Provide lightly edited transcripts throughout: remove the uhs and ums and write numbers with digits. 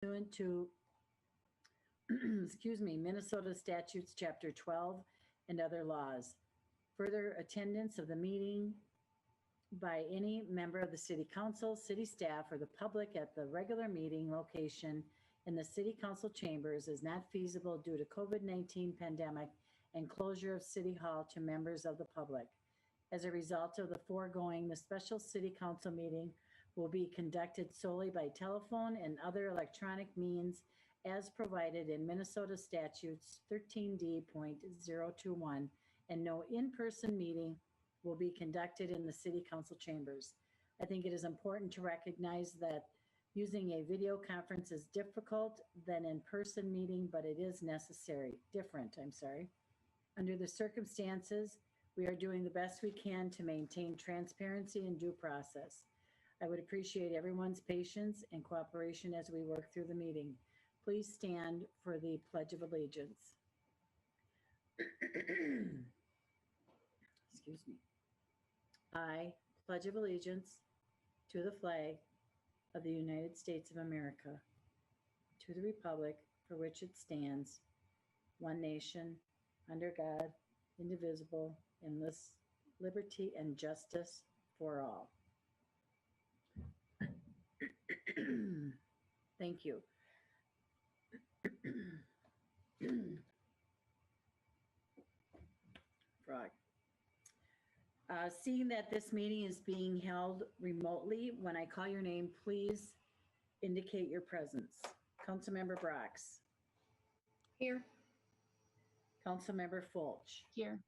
pursuant to, excuse me, Minnesota Statutes Chapter 12 and other laws. Further attendance of the meeting by any member of the city council, city staff, or the public at the regular meeting location in the city council chambers is not feasible due to COVID-19 pandemic and closure of city hall to members of the public. As a result of the foregoing, the special city council meeting will be conducted solely by telephone and other electronic means as provided in Minnesota Statutes 13D.021, and no in-person meeting will be conducted in the city council chambers. I think it is important to recognize that using a video conference is difficult than in-person meeting, but it is different. Under the circumstances, we are doing the best we can to maintain transparency and due process. I would appreciate everyone's patience and cooperation as we work through the meeting. Please stand for the Pledge of Allegiance. Excuse me. I pledge of allegiance to the flag of the United States of America, to the republic for which it stands, one nation, under God, indivisible, in this liberty and justice for all. Thank you. Frog. Seeing that this meeting is being held remotely, when I call your name, please indicate your presence. Councilmember Brox. Here. Councilmember Fulch. Here.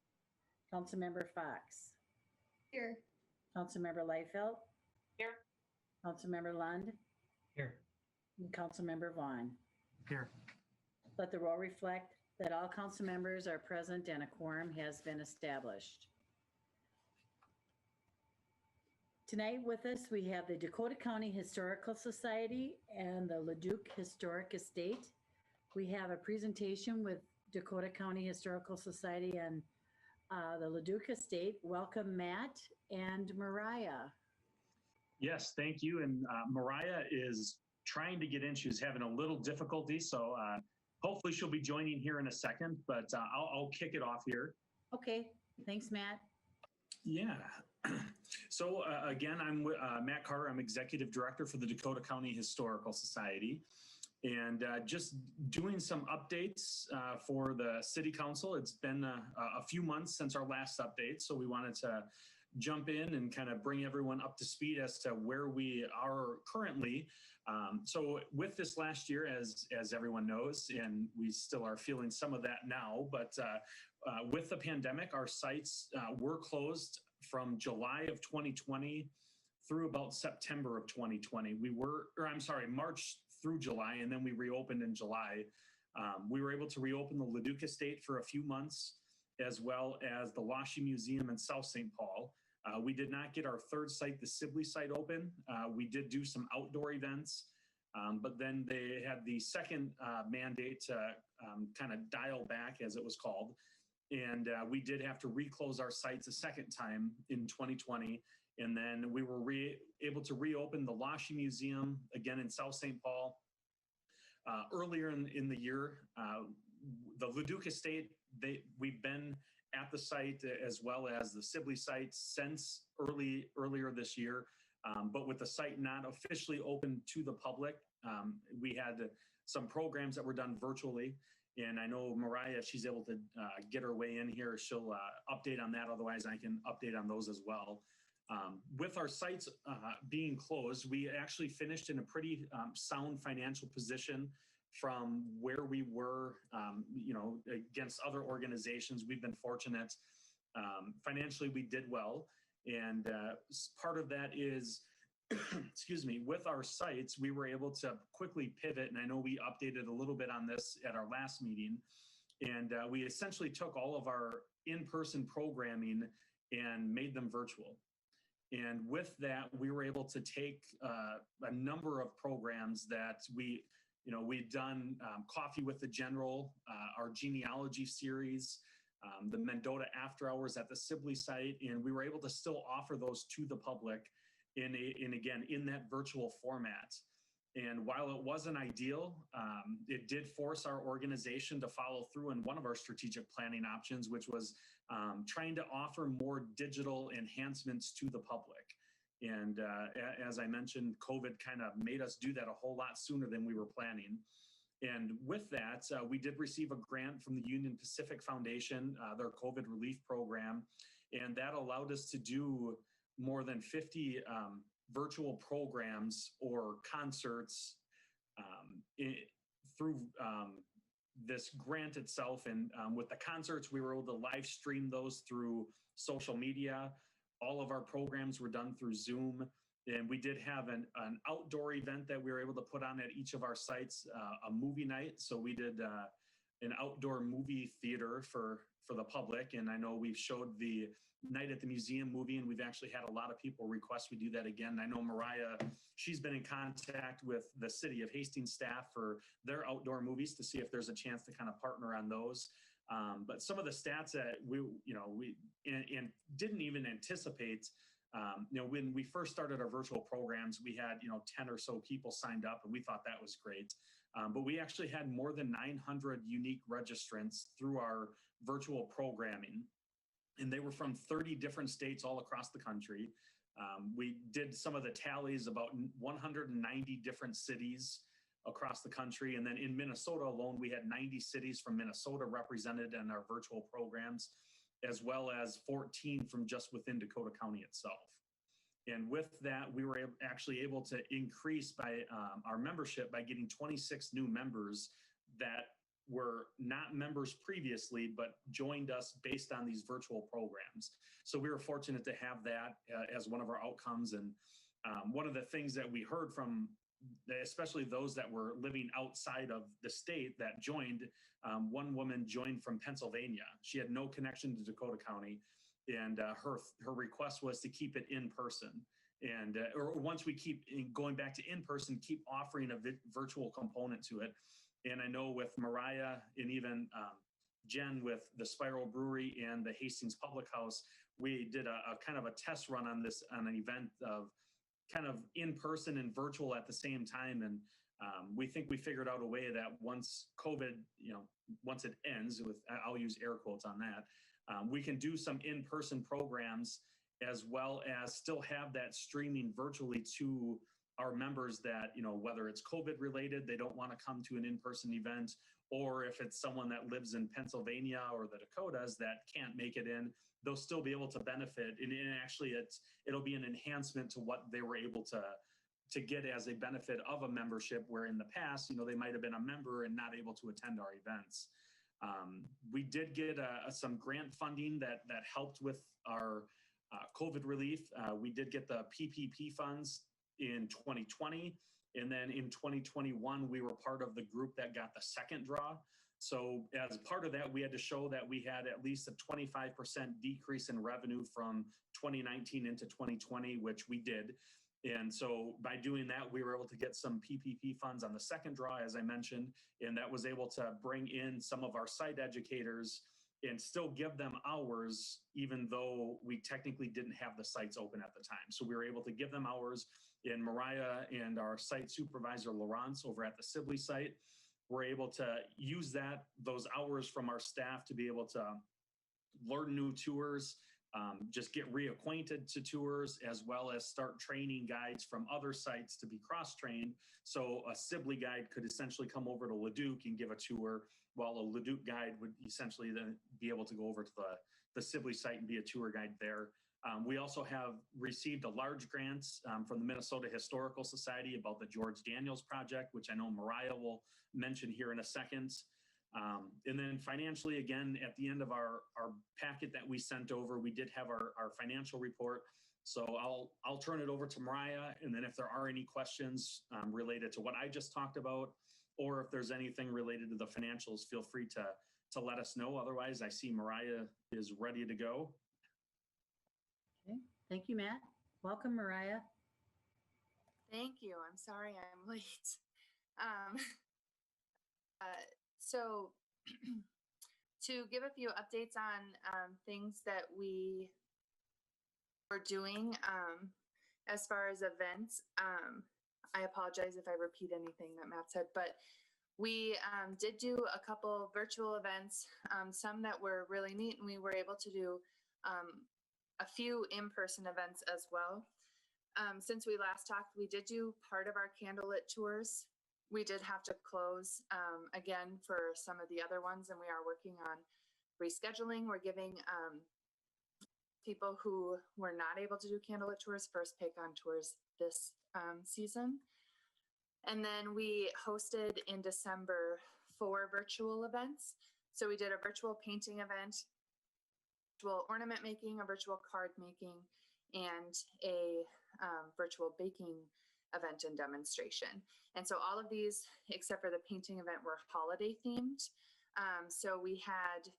Councilmember Fox. Here. Councilmember Leifeld. Here. Councilmember Lund. Here. And Councilmember Vaughn. Here. Let the roll reflect that all council members are present and a quorum has been established. Tonight with us, we have the Dakota County Historical Society and the LeDuc Historic Estate. We have a presentation with Dakota County Historical Society and the LeDuc Estate. Welcome, Matt and Mariah. Yes, thank you. And Mariah is trying to get in. She's having a little difficulty, so hopefully she'll be joining here in a second, but I'll kick it off here. Okay, thanks, Matt. Yeah. So again, I'm Matt Carter. I'm Executive Director for the Dakota County Historical Society. And just doing some updates for the City Council. It's been a few months since our last update, so we wanted to jump in and kind of bring everyone up to speed as to where we are currently. So with this last year, as everyone knows, and we still are feeling some of that now, but with the pandemic, our sites were closed from July of 2020 through about September of 2020. March through July, and then we reopened in July. We were able to reopen the LeDuc Estate for a few months, as well as the Lashy Museum in South St. Paul. We did not get our third site, the Sibley site, open. We did do some outdoor events, but then they had the second mandate to kind of dial back, as it was called. And we did have to reclose our sites a second time in 2020. And then we were able to reopen the Lashy Museum again in South St. Paul. Earlier in the year, the LeDuc Estate, we've been at the site as well as the Sibley site since earlier this year. But with the site not officially open to the public, we had some programs that were done virtually. And I know Mariah, she's able to get her way in here. She'll update on that. Otherwise, I can update on those as well. With our sites being closed, we actually finished in a pretty sound financial position from where we were, against other organizations. We've been fortunate. Financially, we did well. And part of that is, excuse me, with our sites, we were able to quickly pivot. And I know we updated a little bit on this at our last meeting. And we essentially took all of our in-person programming and made them virtual. And with that, we were able to take a number of programs that we'd done, Coffee with the General, our genealogy series, the Mendota After Hours at the Sibley site, and we were able to still offer those to the public in that virtual format. And while it wasn't ideal, it did force our organization to follow through in one of our strategic planning options, which was trying to offer more digital enhancements to the public. And as I mentioned, COVID kind of made us do that a whole lot sooner than we were planning. And with that, we did receive a grant from the Union Pacific Foundation, their COVID relief program, and that allowed us to do more than 50 virtual programs or concerts through this grant itself. And with the concerts, we were able to live stream those through social media. All of our programs were done through Zoom. And we did have an outdoor event that we were able to put on at each of our sites, a movie night. So we did an outdoor movie theater for the public. And I know we've showed the Night at the Museum movie, and we've actually had a lot of people request we do that again. I know Mariah, she's been in contact with the city of Hastings staff for their outdoor movies to see if there's a chance to kind of partner on those. But some of the stats that we didn't even anticipate, when we first started our virtual programs, we had, 10 or so people signed up, and we thought that was great. But we actually had more than 900 unique registrants through our virtual programming. And they were from 30 different states all across the country. We did some of the tallies, about 190 different cities across the country. And then in Minnesota alone, we had 90 cities from Minnesota represented in our virtual programs, as well as 14 from just within Dakota County itself. And with that, we were actually able to increase by our membership by getting 26 new members that were not members previously, but joined us based on these virtual programs. So we were fortunate to have that as one of our outcomes. And one of the things that we heard from, especially those that were living outside of the state that joined, one woman joined from Pennsylvania. She had no connection to Dakota County. And her request was to keep it in person. And or once we keep going back to in person, keep offering a virtual component to it. And I know with Mariah and even Jen with the Spiral Brewery and the Hastings Public House, we did a kind of a test run on this, on an event of kind of in person and virtual at the same time. And we think we figured out a way that once COVID, once it ends, with, I'll use air quotes on that, we can do some in-person programs as well as still have that streaming virtually to our members that, whether it's COVID related, they don't want to come to an in-person event, or if it's someone that lives in Pennsylvania or the Dakotas that can't make it in, they'll still be able to benefit. And actually it'll be an enhancement to what they were able to get as a benefit of a membership, where in the past, they might have been a member and not able to attend our events. We did get some grant funding that helped with our COVID relief. We did get the PPP funds in 2020. And then in 2021, we were part of the group that got the second draw. So as part of that, we had to show that we had at least a 25% decrease in revenue from 2019 into 2020, which we did. And so by doing that, we were able to get some PPP funds on the second draw, as I mentioned, and that was able to bring in some of our site educators and still give them hours, even though we technically didn't have the sites open at the time. So we were able to give them hours, and Mariah and our site supervisor, Laurence, over at the Sibley site, were able to use those hours from our staff to be able to learn new tours, just get reacquainted to tours, as well as start training guides from other sites to be cross-trained. So a Sibley guide could essentially come over to LeDuc and give a tour, while a LeDuc guide would essentially then be able to go over to the Sibley site and be a tour guide there. We also have received a large grant from the Minnesota Historical Society about the George Daniels Project, which I know Mariah will mention here in a second. And then financially, again, at the end of our packet that we sent over, we did have our financial report. So I'll turn it over to Mariah, and then if there are any questions related to what I just talked about, or if there's anything related to the financials, feel free to let us know. Otherwise, I see Mariah is ready to go. Okay, thank you, Matt. Welcome, Mariah. Thank you. I'm sorry I'm late. So to give a few updates on things that we are doing as far as events, I apologize if I repeat anything that Matt said, but we did do a couple virtual events, some that were really neat, and we were able to do a few in-person events as well. Since we last talked, we did do part of our candlelit tours. We did have to close again for some of the other ones, and we are working on rescheduling. We're giving people who were not able to do candlelit tours first pick on tours this season. And then we hosted in December 4 virtual events. So we did a virtual painting event, virtual ornament making, a virtual card making, and a virtual baking event and demonstration. And so all of these, except for the painting event, were holiday themed. So we had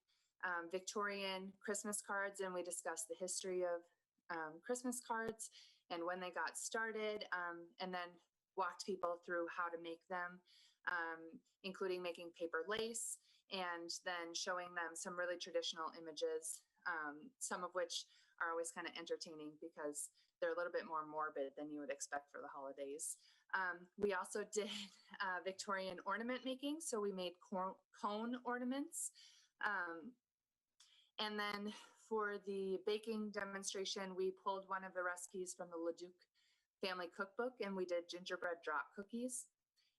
Victorian Christmas cards, and we discussed the history of Christmas cards and when they got started, and then walked people through how to make them, including making paper lace, and then showing them some really traditional images, some of which are always kind of entertaining because they're a little bit more morbid than you would expect for the holidays. We also did Victorian ornament making, so we made cone ornaments. And then for the baking demonstration, we pulled one of the recipes from the LeDuc family cookbook, and we did gingerbread drop cookies.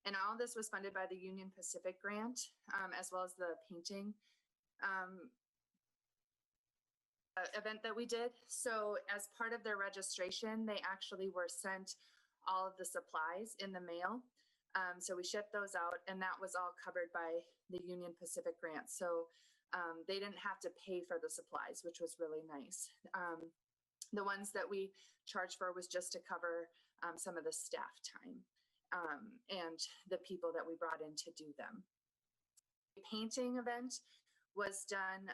And all this was funded by the Union Pacific grant, as well as the painting event that we did. So as part of their registration, they actually were sent all of the supplies in the mail. So we shipped those out, and that was all covered by the Union Pacific grant. So they didn't have to pay for the supplies, which was really nice. The ones that we charged for was just to cover some of the staff time and the people that we brought in to do them. The painting event was done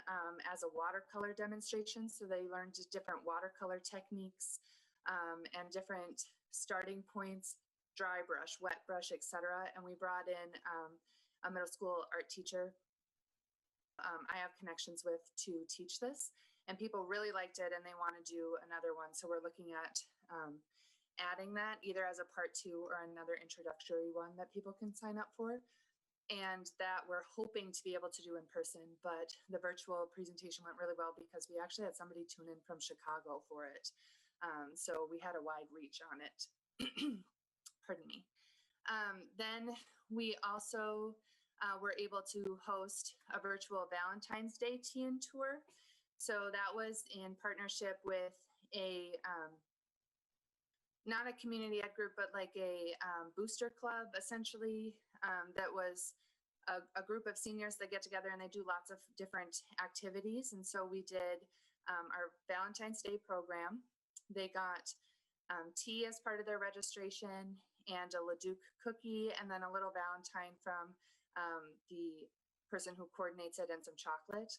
as a watercolor demonstration. So they learned different watercolor techniques and different starting points, dry brush, wet brush, etc. And we brought in a middle school art teacher I have connections with to teach this, and people really liked it and they want to do another one. So we're looking at adding that either as a part 2 or another introductory one that people can sign up for. And that we're hoping to be able to do in person, but the virtual presentation went really well because we actually had somebody tune in from Chicago for it. So we had a wide reach on it. Pardon me. Then we also were able to host a virtual Valentine's Day tea and tour. So that was in partnership with a, not a community ed group, but like a booster club, essentially, that was a group of seniors that get together and they do lots of different activities. And so we did our Valentine's Day program. They got tea as part of their registration and a LeDuc cookie, and then a little Valentine from the person who coordinates it, and some chocolate.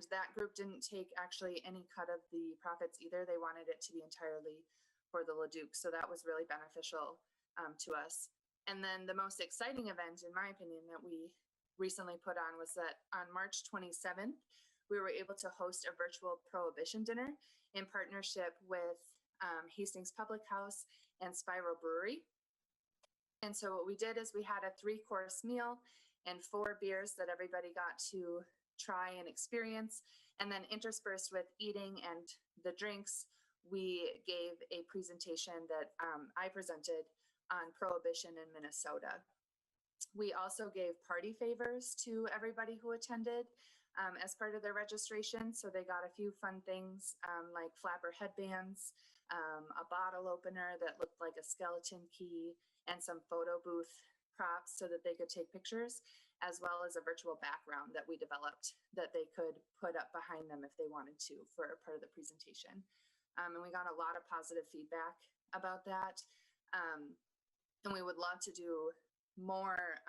That group didn't take actually any cut of the profits either. They wanted it to be entirely for the LeDuc. So that was really beneficial to us. And then the most exciting event, in my opinion, that we recently put on was that on March 27th, we were able to host a virtual prohibition dinner in partnership with Hastings Public House and Spiral Brewery. And so what we did is we had a 3-course meal and 4 beers that everybody got to try and experience. And then interspersed with eating and the drinks, we gave a presentation that I presented on prohibition in Minnesota. We also gave party favors to everybody who attended as part of their registration. So they got a few fun things like flapper headbands, a bottle opener that looked like a skeleton key, and some photo booth props so that they could take pictures, as well as a virtual background that we developed that they could put up behind them if they wanted to for part of the presentation. And we got a lot of positive feedback about that. And we would love to do more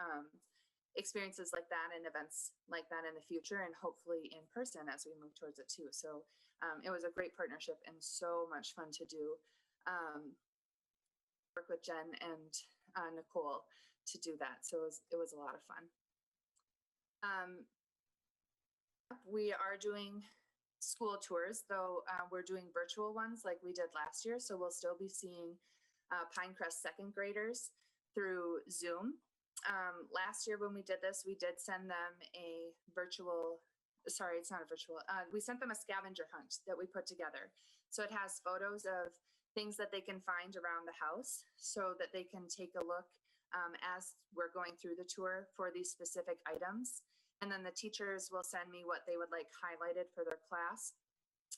experiences like that and events like that in the future, and hopefully in person as we move towards it too. So it was a great partnership and so much fun to do. Work with Jen and Nicole to do that. So it was a lot of fun. We are doing school tours, though we're doing virtual ones like we did last year. So we'll still be seeing Pinecrest second graders through Zoom. Last year when we did this, we did send them a virtual, sorry, it's not a virtual, we sent them a scavenger hunt that we put together. So it has photos of things that they can find around the house so that they can take a look as we're going through the tour for these specific items. And then the teachers will send me what they would like highlighted for their class.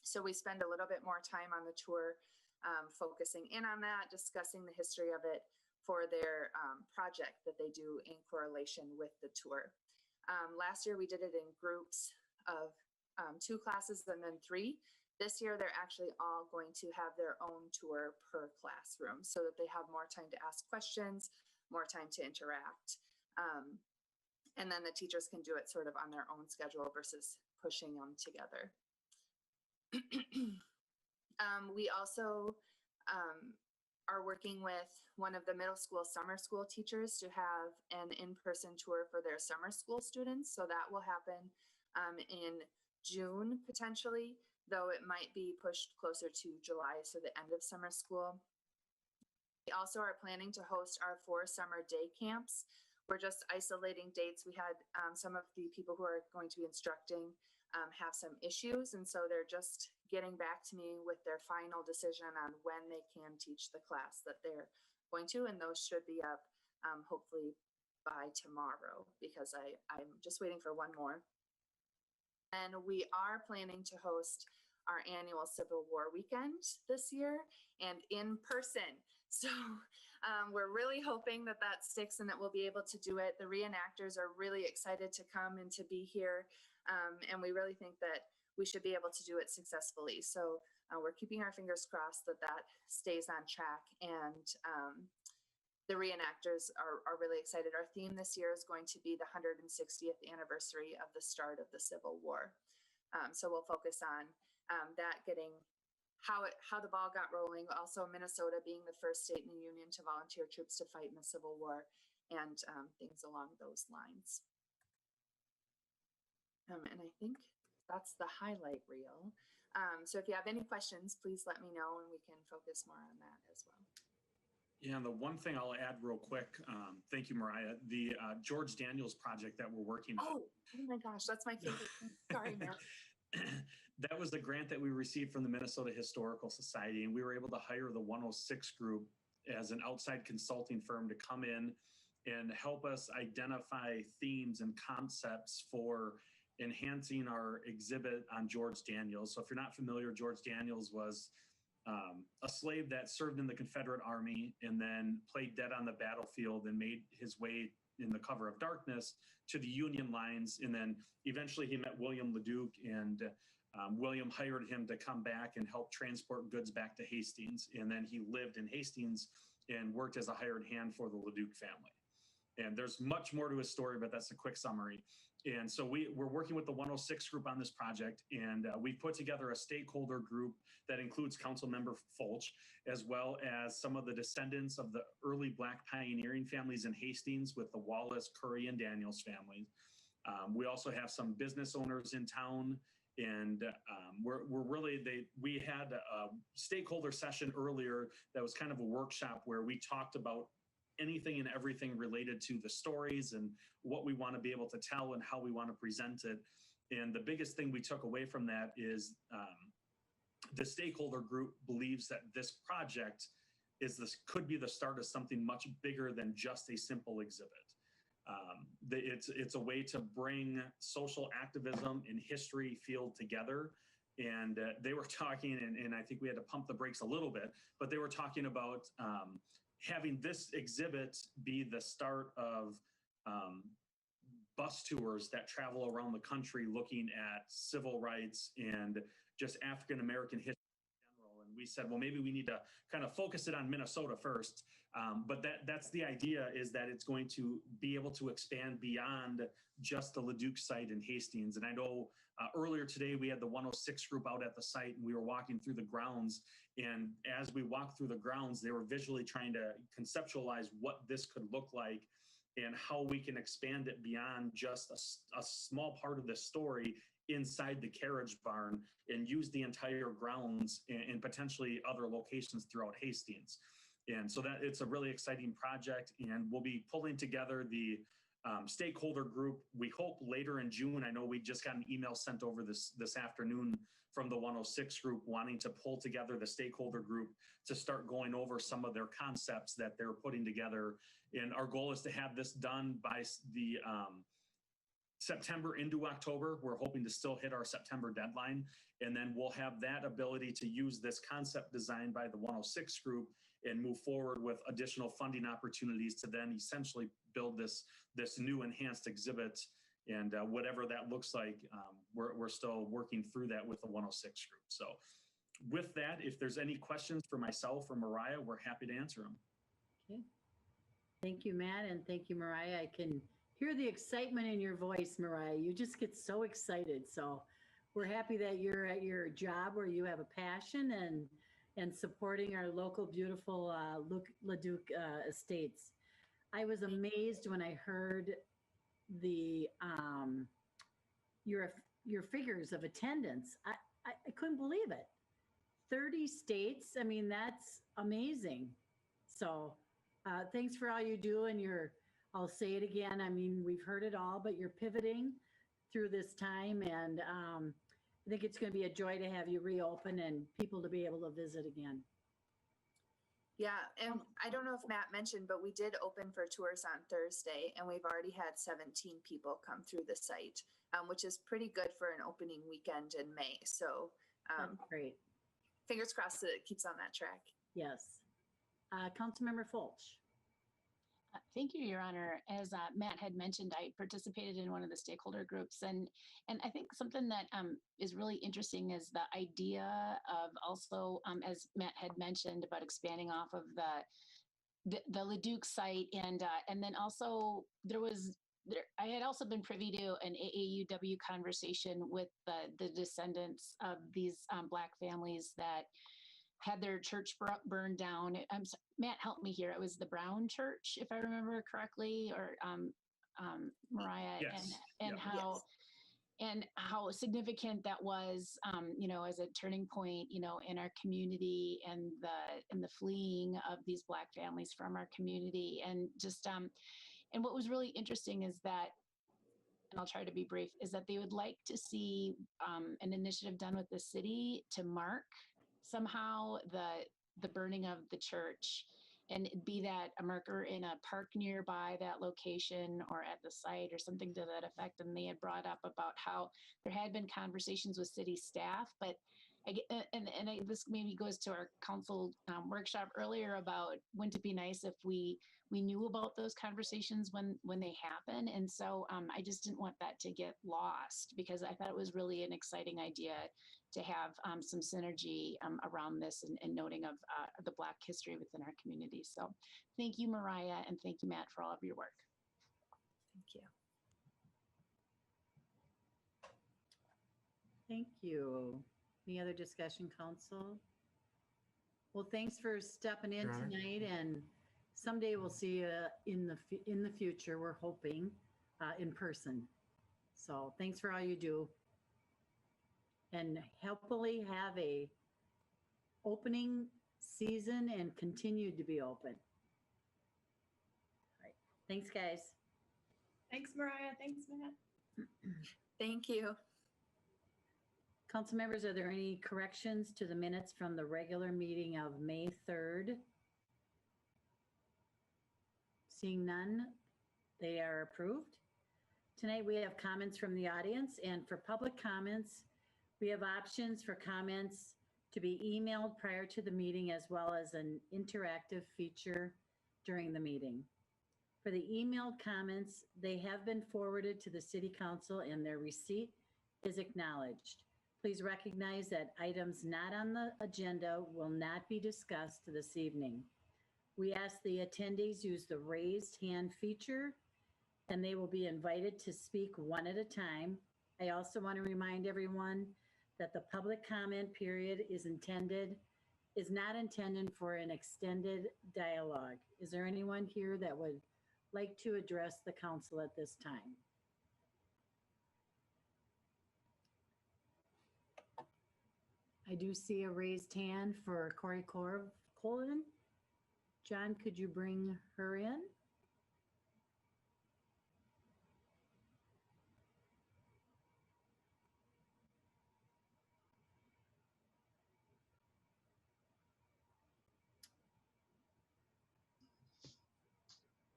So we spend a little bit more time on the tour focusing in on that, discussing the history of it for their project that they do in correlation with the tour. Last year we did it in groups of 2 classes and then 3. This year they're actually all going to have their own tour per classroom so that they have more time to ask questions, more time to interact. And then the teachers can do it sort of on their own schedule versus pushing them together. We also are working with one of the middle school summer school teachers to have an in-person tour for their summer school students. So that will happen in June potentially, though it might be pushed closer to July, so the end of summer school. We also are planning to host our 4 summer day camps. We're just isolating dates. We had some of the people who are going to be instructing have some issues, and so they're just getting back to me with their final decision on when they can teach the class that they're going to, and those should be up hopefully by tomorrow, because I'm just waiting for one more. And we are planning to host our annual Civil War weekend this year and in person. So we're really hoping that that sticks and that we'll be able to do it. The reenactors are really excited to come and to be here. And we really think that we should be able to do it successfully. So we're keeping our fingers crossed that that stays on track. And the reenactors are really excited. Our theme this year is going to be the 160th anniversary of the start of the Civil War. So we'll focus on that, getting how the ball got rolling. Also Minnesota being the first state in the Union to volunteer troops to fight in the Civil War, and things along those lines. And I think that's the highlight reel. So if you have any questions, please let me know and we can focus more on that as well. Yeah, and the one thing I'll add real quick, thank you, Mariah, the George Daniels project that we're working on. Oh my gosh, that's my favorite. Sorry, Matt. That was the grant that we received from the Minnesota Historical Society, and we were able to hire the 106 group as an outside consulting firm to come in and help us identify themes and concepts for enhancing our exhibit on George Daniels. So if you're not familiar, George Daniels was a slave that served in the Confederate Army and then played dead on the battlefield and made his way in the cover of darkness to the Union lines. And then eventually he met William LeDuc, and William hired him to come back and help transport goods back to Hastings. And then he lived in Hastings and worked as a hired hand for the LeDuc family. And there's much more to his story, but that's a quick summary. And so we're working with the 106 group on this project, and we've put together a stakeholder group that includes Councilmember Fulch, as well as some of the descendants of the early Black pioneering families in Hastings with the Wallace, Curry, and Daniels families. We also have some business owners in town, and we had a stakeholder session earlier that was kind of a workshop where we talked about anything and everything related to the stories and what we want to be able to tell and how we want to present it. And the biggest thing we took away from that is the stakeholder group believes that this project could be the start of something much bigger than just a simple exhibit. It's a way to bring social activism and history field together. And they were talking, and I think we had to pump the brakes a little bit, but they were talking about having this exhibit be the start of bus tours that travel around the country looking at civil rights and just African-American history in general. And we said, well, maybe we need to kind of focus it on Minnesota first. But that's the idea, is that it's going to be able to expand beyond just the LeDuc site in Hastings. And I know earlier today we had the 106 group out at the site, and we were walking through the grounds. And as we walked through the grounds, they were visually trying to conceptualize what this could look like and how we can expand it beyond just a small part of the story inside the carriage barn and use the entire grounds and potentially other locations throughout Hastings. And so that it's a really exciting project, and we'll be pulling together the stakeholder group. We hope later in June. I know we just got an email sent over this afternoon from the 106 group wanting to pull together the stakeholder group to start going over some of their concepts that they're putting together. And our goal is to have this done by the September into October. We're hoping to still hit our September deadline. And then we'll have that ability to use this concept design by the 106 group and move forward with additional funding opportunities to then essentially build this new enhanced exhibit. And whatever that looks like, we're still working through that with the 106 group. So with that, if there's any questions for myself or Mariah, we're happy to answer them. Okay. Thank you, Matt, and thank you, Mariah. I can hear the excitement in your voice, Mariah. You just get so excited. So we're happy that you're at your job where you have a passion and supporting our local beautiful LeDuc estates. I was amazed when I heard the your figures of attendance. I couldn't believe it. 30 states. I mean, that's amazing. So thanks for all you do, and I'll say it again. I mean, we've heard it all, but you're pivoting through this time, and I think it's going to be a joy to have you reopen and people to be able to visit again. Yeah, and I don't know if Matt mentioned, but we did open for tours on Thursday, and we've already had 17 people come through the site, which is pretty good for an opening weekend in May. So That's great. Fingers crossed that it keeps on that track. Yes. Councilmember Fulch. Thank you, Your Honor. As Matt had mentioned, I participated in one of the stakeholder groups, and I think something that is really interesting is the idea of also, as Matt had mentioned, about expanding off of the LeDuc site, and then also I had also been privy to an AAUW conversation with the descendants of these Black families that had their church burned down. Matt, help me here. It was the Brown Church, if I remember correctly, or Mariah, Yes. and how. Yes. And how significant that was, as a turning point, in our community, and the fleeing of these Black families from our community, and just and what was really interesting is that, and I'll try to be brief, is that they would like to see an initiative done with the city to mark somehow the burning of the church, and be that a marker in a park nearby that location or at the site or something to that effect. And they had brought up about how there had been conversations with city staff, but this maybe goes to our council workshop earlier about wouldn't it be nice if we knew about those conversations when they happen. And so I just didn't want that to get lost, because I thought it was really an exciting idea to have some synergy around this and noting of the Black history within our community. So thank you, Mariah, and thank you, Matt, for all of your work. Thank you. Thank you. Any other discussion, council? Well, thanks for stepping in tonight, and someday we'll see you in the future. We're hoping in person. So thanks for all you do, and hopefully have a opening season and continue to be open. All right. Thanks, guys. Thanks, Mariah. Thanks, Matt. Thank you. Council members, are there any corrections to the minutes from the regular meeting of May 3rd? Seeing none, they are approved. Tonight we have comments from the audience, and for public comments, we have options for comments to be emailed prior to the meeting, as well as an interactive feature during the meeting. For the emailed comments, they have been forwarded to the City Council and their receipt is acknowledged. Please recognize that items not on the agenda will not be discussed this evening. We ask the attendees use the raised hand feature, and they will be invited to speak one at a time. I also want to remind everyone that the public comment period is not intended for an extended dialogue. Is there anyone here that would like to address the council at this time? I do see a raised hand for Corey Colvin. John, could you bring her in?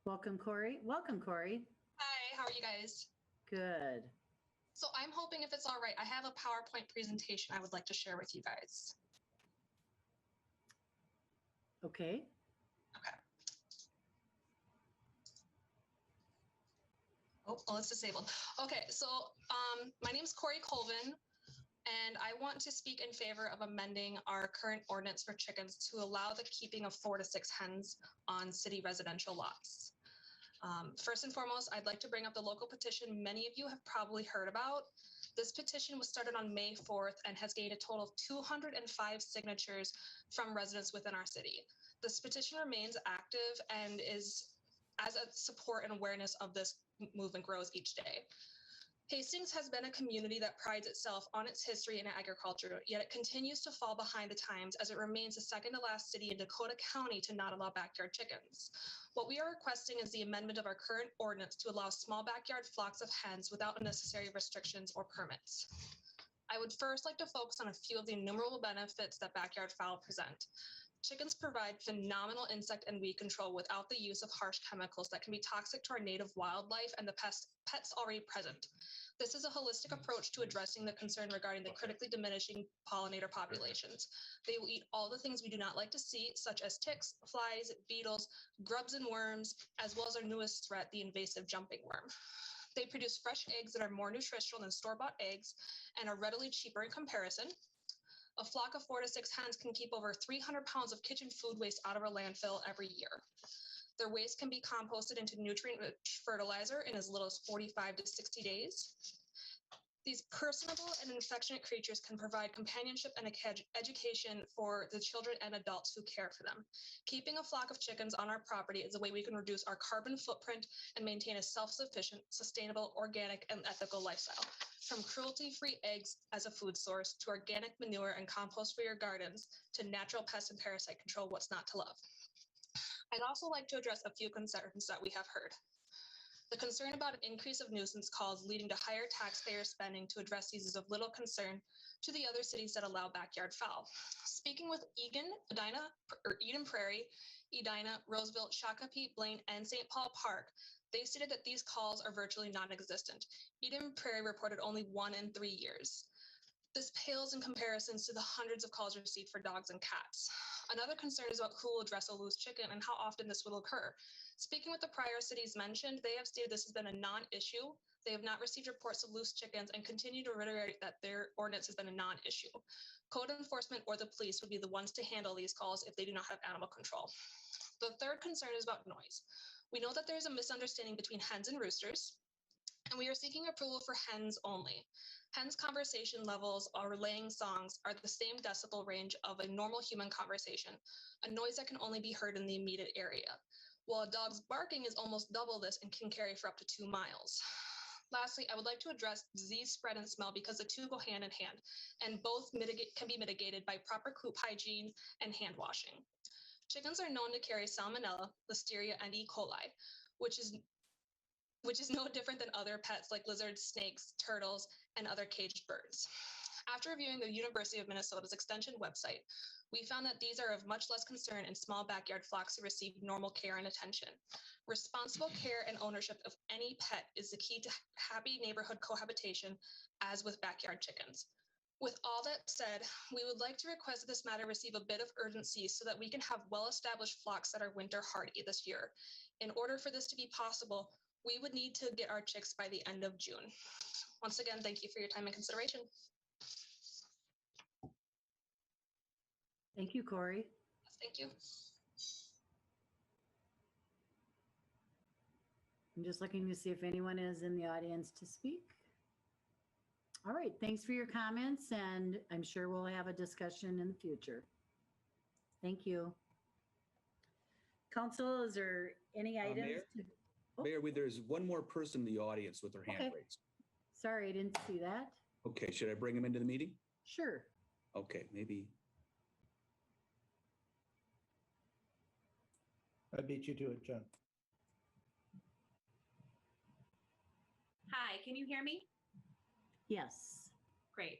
Welcome, Corey. Welcome, Corey. Hi, how are you guys? Good. So I'm hoping if it's all right, I have a PowerPoint presentation I would like to share with you guys. Okay. Okay. Oh, well, it's disabled. Okay, so my name is Corey Colvin, and I want to speak in favor of amending our current ordinance for chickens to allow the keeping of 4 to 6 hens on city residential lots. First and foremost, I'd like to bring up the local petition many of you have probably heard about. This petition was started on May 4th and has gained a total of 205 signatures from residents within our city. This petition remains active and is as a support and awareness of this movement grows each day. Hastings has been a community that prides itself on its history and agriculture, yet it continues to fall behind the times as it remains the second to last city in Dakota County to not allow backyard chickens. What we are requesting is the amendment of our current ordinance to allow small backyard flocks of hens without unnecessary restrictions or permits. I would first like to focus on a few of the innumerable benefits that backyard fowl present. Chickens provide phenomenal insect and weed control without the use of harsh chemicals that can be toxic to our native wildlife and the pets already present. This is a holistic approach to addressing the concern regarding the critically diminishing pollinator populations. They will eat all the things we do not like to see, such as ticks, flies, beetles, grubs, and worms, as well as our newest threat, the invasive jumping worm. They produce fresh eggs that are more nutritional than store-bought eggs and are readily cheaper in comparison. A flock of 4 to 6 hens can keep over 300 pounds of kitchen food waste out of our landfill every year. Their waste can be composted into nutrient-rich fertilizer in as little as 45 to 60 days. These personable and affectionate creatures can provide companionship and education for the children and adults who care for them. Keeping a flock of chickens on our property is a way we can reduce our carbon footprint and maintain a self-sufficient, sustainable, organic, and ethical lifestyle. From cruelty-free eggs as a food source to organic manure and compost for your gardens to natural pest and parasite control, what's not to love? I'd also like to address a few concerns that we have heard. The concern about an increase of nuisance calls leading to higher taxpayer spending to address these is of little concern to the other cities that allow backyard fowl. Speaking with Eden Prairie, Edina, Roseville, Shakopee, Blaine, and St. Paul Park, they stated that these calls are virtually non-existent. Eden Prairie reported only 1 in 3 years. This pales in comparisons to the hundreds of calls received for dogs and cats. Another concern is about who will address a loose chicken and how often this will occur. Speaking with the prior cities mentioned, they have stated this has been a non-issue. They have not received reports of loose chickens and continue to reiterate that their ordinance has been a non-issue. Code enforcement or the police would be the ones to handle these calls if they do not have animal control. The third concern is about noise. We know that there's a misunderstanding between hens and roosters, and we are seeking approval for hens only. Hens' conversation levels or relaying songs are the same decibel range of a normal human conversation, a noise that can only be heard in the immediate area, while a dog's barking is almost double this and can carry for up to 2 miles. Lastly, I would like to address disease spread and smell because the two go hand in hand, and both can be mitigated by proper coop hygiene and hand washing. Chickens are known to carry Salmonella, Listeria, and E. coli, which is no different than other pets like lizards, snakes, turtles, and other caged birds. After reviewing the University of Minnesota's extension website, we found that these are of much less concern in small backyard flocks who receive normal care and attention. Responsible care and ownership of any pet is the key to happy neighborhood cohabitation, as with backyard chickens. With all that said, we would like to request that this matter receive a bit of urgency so that we can have well-established flocks that are winter hardy this year. In order for this to be possible, we would need to get our chicks by the end of June. Once again, thank you for your time and consideration. Thank you, Corey. Thank you. I'm just looking to see if anyone is in the audience to speak. All right, thanks for your comments, and I'm sure we'll have a discussion in the future. Thank you. Council, is there any items? Mayor? Oh. Mayor, there's one more person in the audience with their hand Okay. raised. Sorry, I didn't see that. Okay, should I bring him into the meeting? Sure. Okay, maybe. I beat you to it, John. Hi, can you hear me? Yes. Great.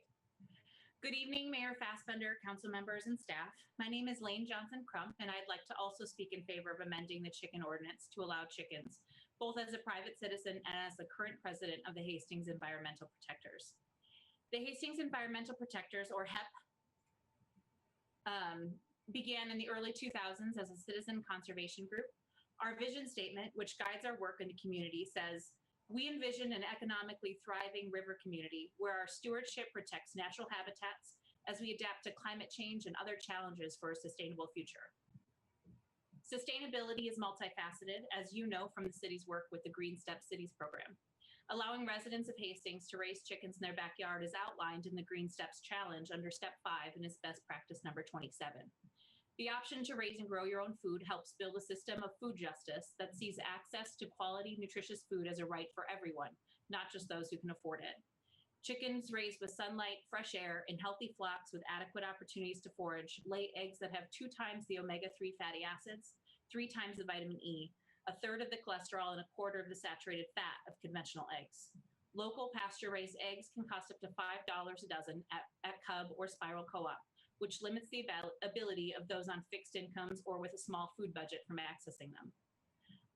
Good evening, Mayor Fassbender, council members, and staff. My name is Lane Johnson Crump, and I'd like to also speak in favor of amending the chicken ordinance to allow chickens, both as a private citizen and as the current president of the Hastings Environmental Protectors. The Hastings Environmental Protectors, or HEP, began in the early 2000s as a citizen conservation group. Our vision statement, which guides our work in the community, says, "We envision an economically thriving river community where our stewardship protects natural habitats as we adapt to climate change and other challenges for a sustainable future." Sustainability is multifaceted, as you know from the city's work with the Green Step Cities program. Allowing residents of Hastings to raise chickens in their backyard is outlined in the Green Steps Challenge under Step 5 and is best practice number 27. The option to raise and grow your own food helps build a system of food justice that sees access to quality, nutritious food as a right for everyone, not just those who can afford it. Chickens raised with sunlight, fresh air, and healthy flocks with adequate opportunities to forage lay eggs that have 2 times the omega-3 fatty acids, 3 times the vitamin E, a third of the cholesterol, and a quarter of the saturated fat of conventional eggs. Local pasture-raised eggs can cost up to $5 a dozen at Cub or Spiral Co-op, which limits the ability of those on fixed incomes or with a small food budget from accessing them.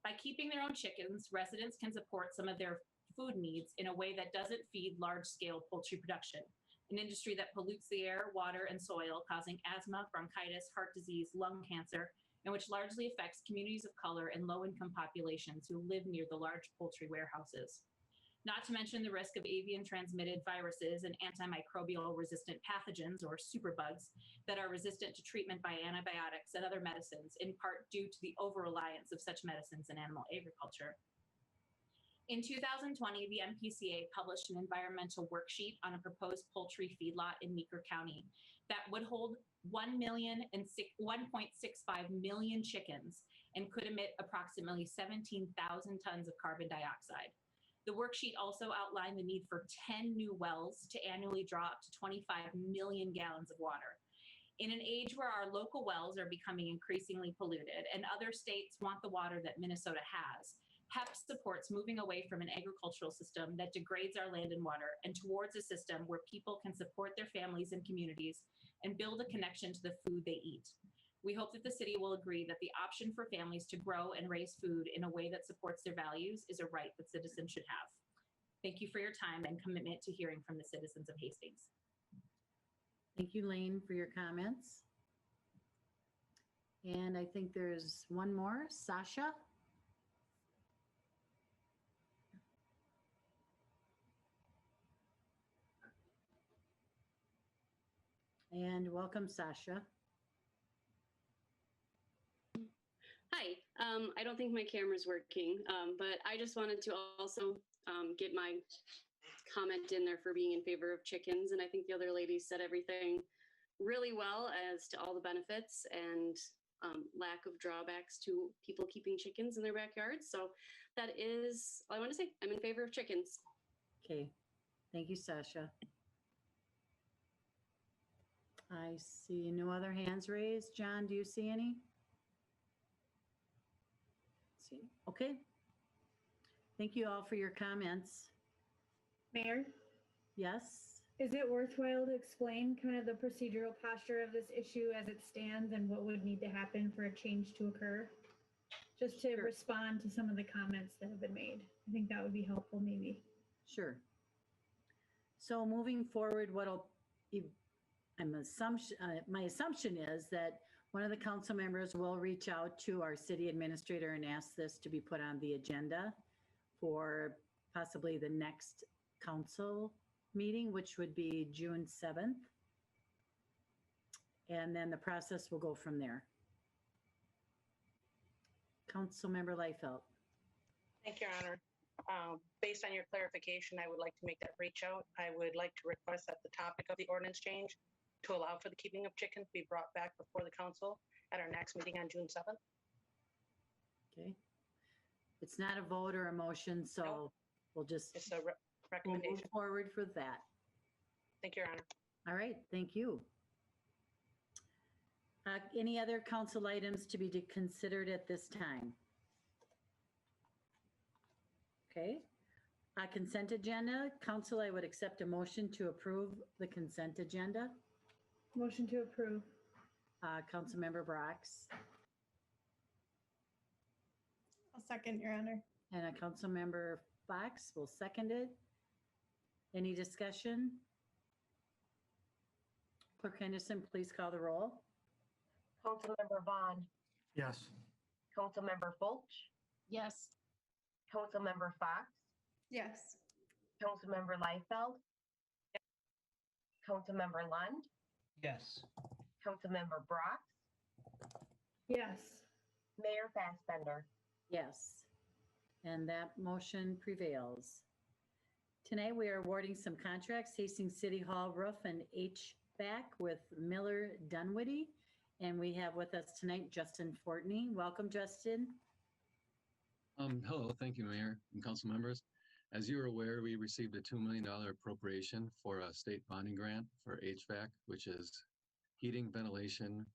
By keeping their own chickens, residents can support some of their food needs in a way that doesn't feed large-scale poultry production, an industry that pollutes the air, water, and soil, causing asthma, bronchitis, heart disease, lung cancer, and which largely affects communities of color and low-income populations who live near the large poultry warehouses. Not to mention the risk of avian-transmitted viruses and antimicrobial-resistant pathogens, or superbugs, that are resistant to treatment by antibiotics and other medicines, in part due to the over-reliance of such medicines in animal agriculture. In 2020, the MPCA published an environmental worksheet on a proposed poultry feedlot in Meeker County that would hold 1.65 million chickens and could emit approximately 17,000 tons of carbon dioxide. The worksheet also outlined the need for 10 new wells to annually draw up to 25 million gallons of water. In an age where our local wells are becoming increasingly polluted and other states want the water that Minnesota has, HEP supports moving away from an agricultural system that degrades our land and water and towards a system where people can support their families and communities and build a connection to the food they eat. We hope that the city will agree that the option for families to grow and raise food in a way that supports their values is a right that citizens should have. Thank you for your time and commitment to hearing from the citizens of Hastings. Thank you, Lane, for your comments. And I think there's one more, Sasha. And welcome, Sasha. Hi, I don't think my camera's working, but I just wanted to also get my comment in there for being in favor of chickens. And I think the other ladies said everything really well as to all the benefits and lack of drawbacks to people keeping chickens in their backyards. So that is all I want to say. I'm in favor of chickens. Okay, thank you, Sasha. I see no other hands raised. John, do you see any? See, okay. Thank you all for your comments. Mayor, Yes, is it worthwhile to explain kind of the procedural posture of this issue as it stands and what would need to happen for a change to occur? Just to Sure. respond to some of the comments that have been made. I think that would be helpful maybe. sure. So moving forward, my assumption is that one of the council members will reach out to our city administrator and ask this to be put on the agenda for possibly the next council meeting, which would be June 7th. And then the process will go from there. Councilmember Liefeld. Thank you, Your Honor. Based on your clarification, I would like to make that reach out. I would like to request that the topic of the ordinance change to allow for the keeping of chickens be brought back before the council at our next meeting on June 7th. Okay. It's not a vote or a motion, so Nope. we'll just It's a we'll move recommendation. forward for that. Thank you, Your Honor. All right, thank you. Any other council items to be considered at this time? Okay. Consent agenda. Council, I would accept a motion to approve the consent agenda. Motion to approve. Councilmember Brox I'll second, Your Honor. and a Councilmember Fox will second it. Any discussion? Clerk Henderson, please call the roll. Councilmember Vaughn, Yes. Councilmember Fulch, Yes. Councilmember Fox, Yes. Councilmember Liefeld, Councilmember Lund, Yes. Councilmember Brock, Yes. Mayor Fassbender. Yes. And that motion prevails. Tonight, we are awarding some contracts, Hastings City Hall roof and HVAC with Miller Dunwiddie. And we have with us tonight Justin Fortney. Welcome, Justin. Hello, thank you, Mayor and council members. As you are aware, we received a $2 million appropriation for a state bonding grant for HVAC, which is heating, ventilation,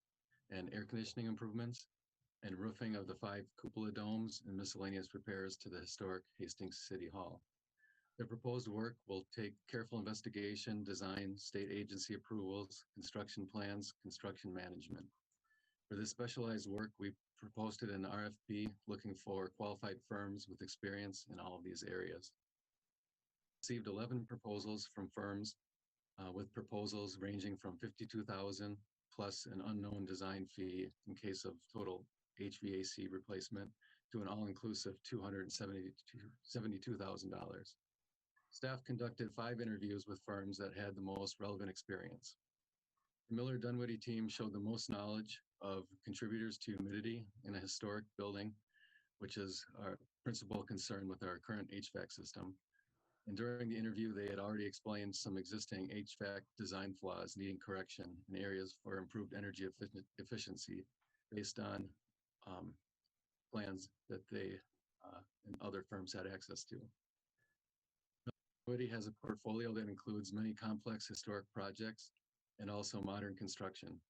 and air conditioning improvements, and roofing of the 5 cupola domes and miscellaneous repairs to the historic Hastings City Hall. The proposed work will take careful investigation, design, state agency approvals, construction plans, construction management. For this specialized work, we posted an RFP looking for qualified firms with experience in all of these areas. Received 11 proposals from firms with proposals ranging from $52,000 plus an unknown design fee in case of total HVAC replacement to an all-inclusive $272,000. Staff conducted 5 interviews with firms that had the most relevant experience. The Miller Dunwiddie team showed the most knowledge of contributors to humidity in a historic building, which is our principal concern with our current HVAC system. And during the interview, they had already explained some existing HVAC design flaws needing correction in areas for improved energy efficiency based on plans that they and other firms had access to. Dunwiddie has a portfolio that includes many complex historic projects and also modern construction.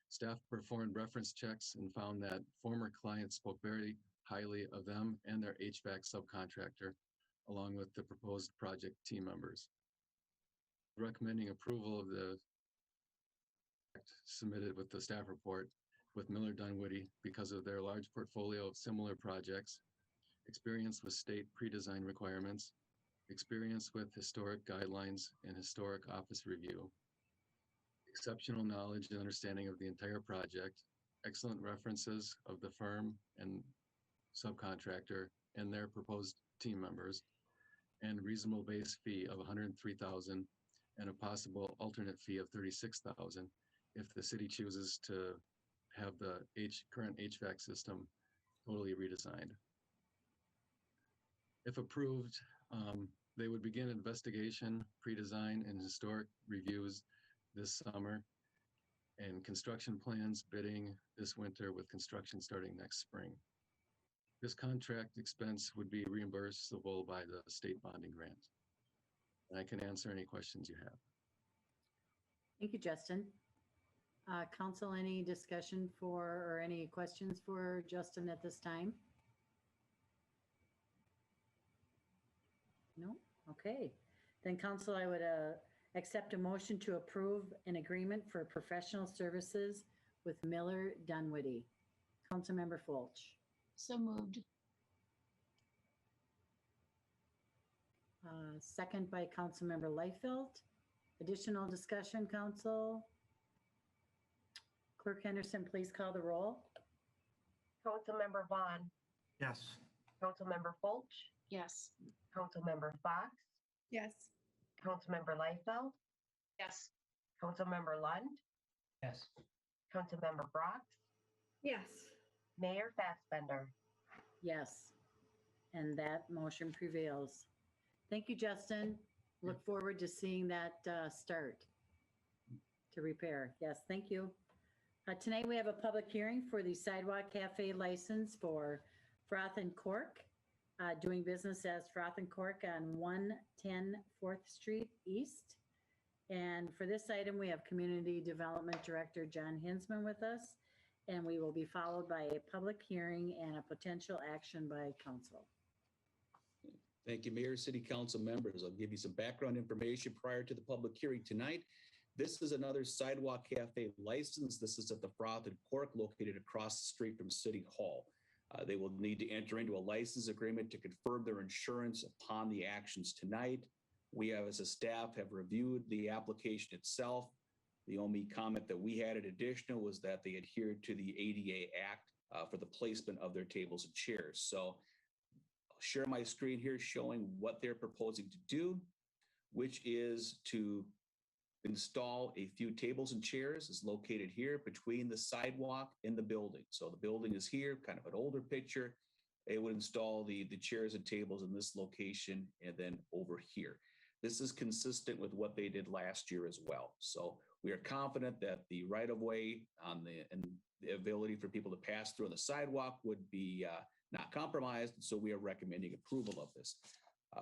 Staff performed reference checks and found that former clients spoke very highly of them and their HVAC subcontractor, along with the proposed project team members. Recommending approval of the submitted with the staff report with Miller Dunwiddie because of their large portfolio of similar projects, experience with state pre-design requirements, experience with historic guidelines and historic office review, exceptional knowledge and understanding of the entire project, excellent references of the firm and subcontractor and their proposed team members, and reasonable base fee of $103,000 and a possible alternate fee of $36,000 if the city chooses to have the current HVAC system totally redesigned. If approved, they would begin investigation, pre-design, and historic reviews this summer, and construction plans bidding this winter with construction starting next spring. This contract expense would be reimbursable by the state bonding grant. And I can answer any questions you have. Thank you, Justin. Council, any discussion for or any questions for Justin at this time? No? Okay. Then council, I would accept a motion to approve an agreement for professional services with Miller Dunwiddie. Councilmember Fulch. So moved. Second by Councilmember Liefeld. Additional discussion, council? Clerk Henderson, please call the roll. Councilmember Vaughn, Yes. Councilmember Fulch, Yes. Councilmember Fox, Yes. Councilmember Liefeld, Yes. Councilmember Lund, Yes. Councilmember Brock, Yes. Mayor Fassbender. Yes. And that motion prevails. Thank you, Justin. Look forward to seeing that start to repair. Yes, thank you. Tonight we have a public hearing for the Sidewalk Cafe license for Froth and Cork, doing business as Froth and Cork on 110 4th Street East. And for this item, we have Community Development Director John Hinsman with us. and we will be followed by a public hearing and a potential action by council. Thank you, Mayor, City Council members. I'll give you some background information prior to the public hearing tonight. This is another Sidewalk Cafe license. This is at the Froth in Cork, located across the street from City Hall. They will need to enter into a license agreement to confirm their insurance upon the actions tonight. We have, as a staff, have reviewed the application itself. The only comment that we had in additional was that they adhered to the ADA Act for the placement of their tables and chairs. So I'll share my screen here showing what they're proposing to do, which is to install a few tables and chairs. Is located here between the sidewalk and the building. So the building is here, kind of an older picture. They would install the chairs and tables in this location and then over here. This is consistent with what they did last year as well. So we are confident that the right-of-way and the ability for people to pass through on the sidewalk would be not compromised. So we are recommending approval of this.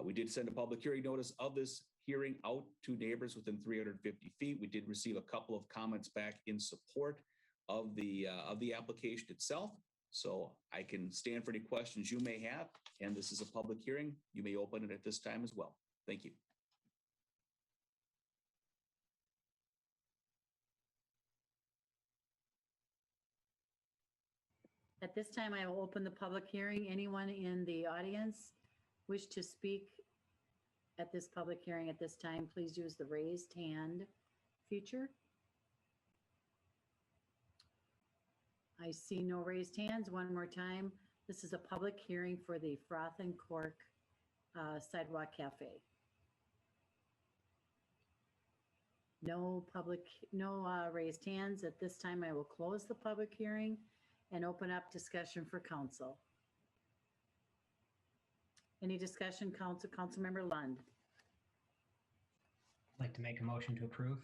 We did send a public hearing notice of this hearing out to neighbors within 350 feet. We did receive a couple of comments back in support of the application itself. So I can stand for any questions you may have. And this is a public hearing. You may open it at this time as well. Thank you. At this time, I will open the public hearing. Anyone in the audience wish to speak at this public hearing at this time, please use the raised hand feature. I see no raised hands. One more time. This is a public hearing for the Froth and Cork Sidewalk Cafe. No raised hands. At this time, I will close the public hearing and open up discussion for council. Any discussion, council? Councilmember Lund. I'd like to make a motion to approve.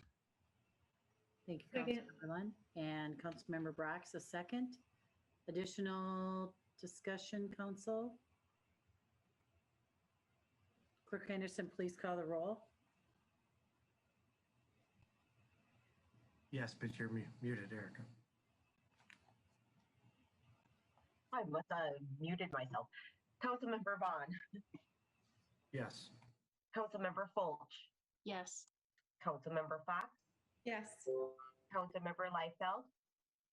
Thank you, Second. Councilmember Lund. And Councilmember Brock's a second. Additional discussion, council? Clerk Henderson, please call the roll. Yes, but you're muted, Erica. I must have muted myself. Councilmember Vaughn. Yes. Councilmember Fulch. Yes. Councilmember Fox. Yes. Councilmember Liefeld.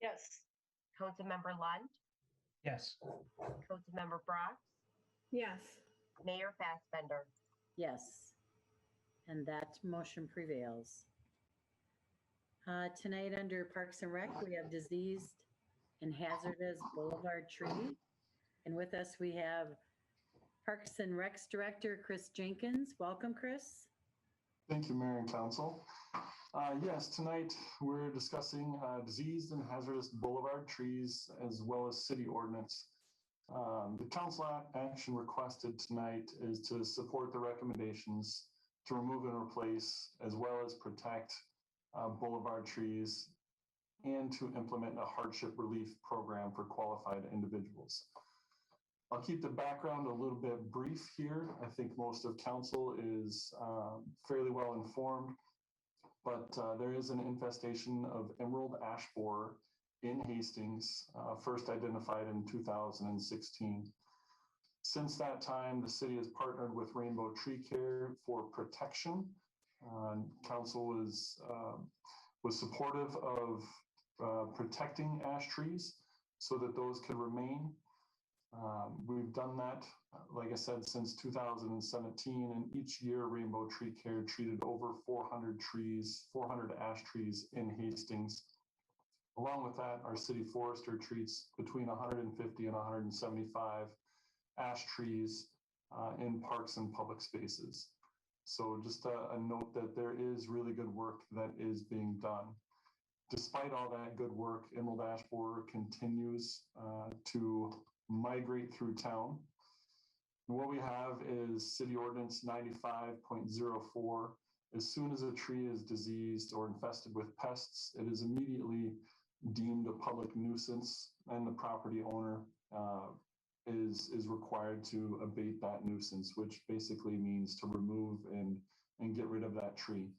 Yes. Councilmember Lund. Yes. Councilmember Brock. Yes. Mayor Fassbender. Yes. And that motion prevails. Tonight under Parks and Rec, we have diseased and hazardous Boulevard tree. And with us, we have Parks and Recs Director, Chris Jenkins. Welcome, Chris. Thank you, Mayor and Council. Yes, tonight we're discussing diseased and hazardous boulevard trees as well as city ordinance. The council action requested tonight is to support the recommendations to remove and replace as well as protect boulevard trees and to implement a hardship relief program for qualified individuals. I'll keep the background a little bit brief here. I think most of council is fairly well informed, but there is an infestation of emerald ash borer in Hastings, first identified in 2016. Since that time, the city has partnered with Rainbow Tree Care for protection. Council was supportive of protecting ash trees so that those can remain. We've done that, like I said, since 2017, and each year Rainbow Tree Care treated over 400 ash trees in Hastings. Along with that, our city forester treats between 150 and 175 ash trees in parks and public spaces. So just a note that there is really good work that is being done. Despite all that good work, emerald ash borer continues to migrate through town. And what we have is City Ordinance 95.04. As soon as a tree is diseased or infested with pests, it is immediately deemed a public nuisance, and the property owner is required to abate that nuisance, which basically means to remove and get rid of that tree.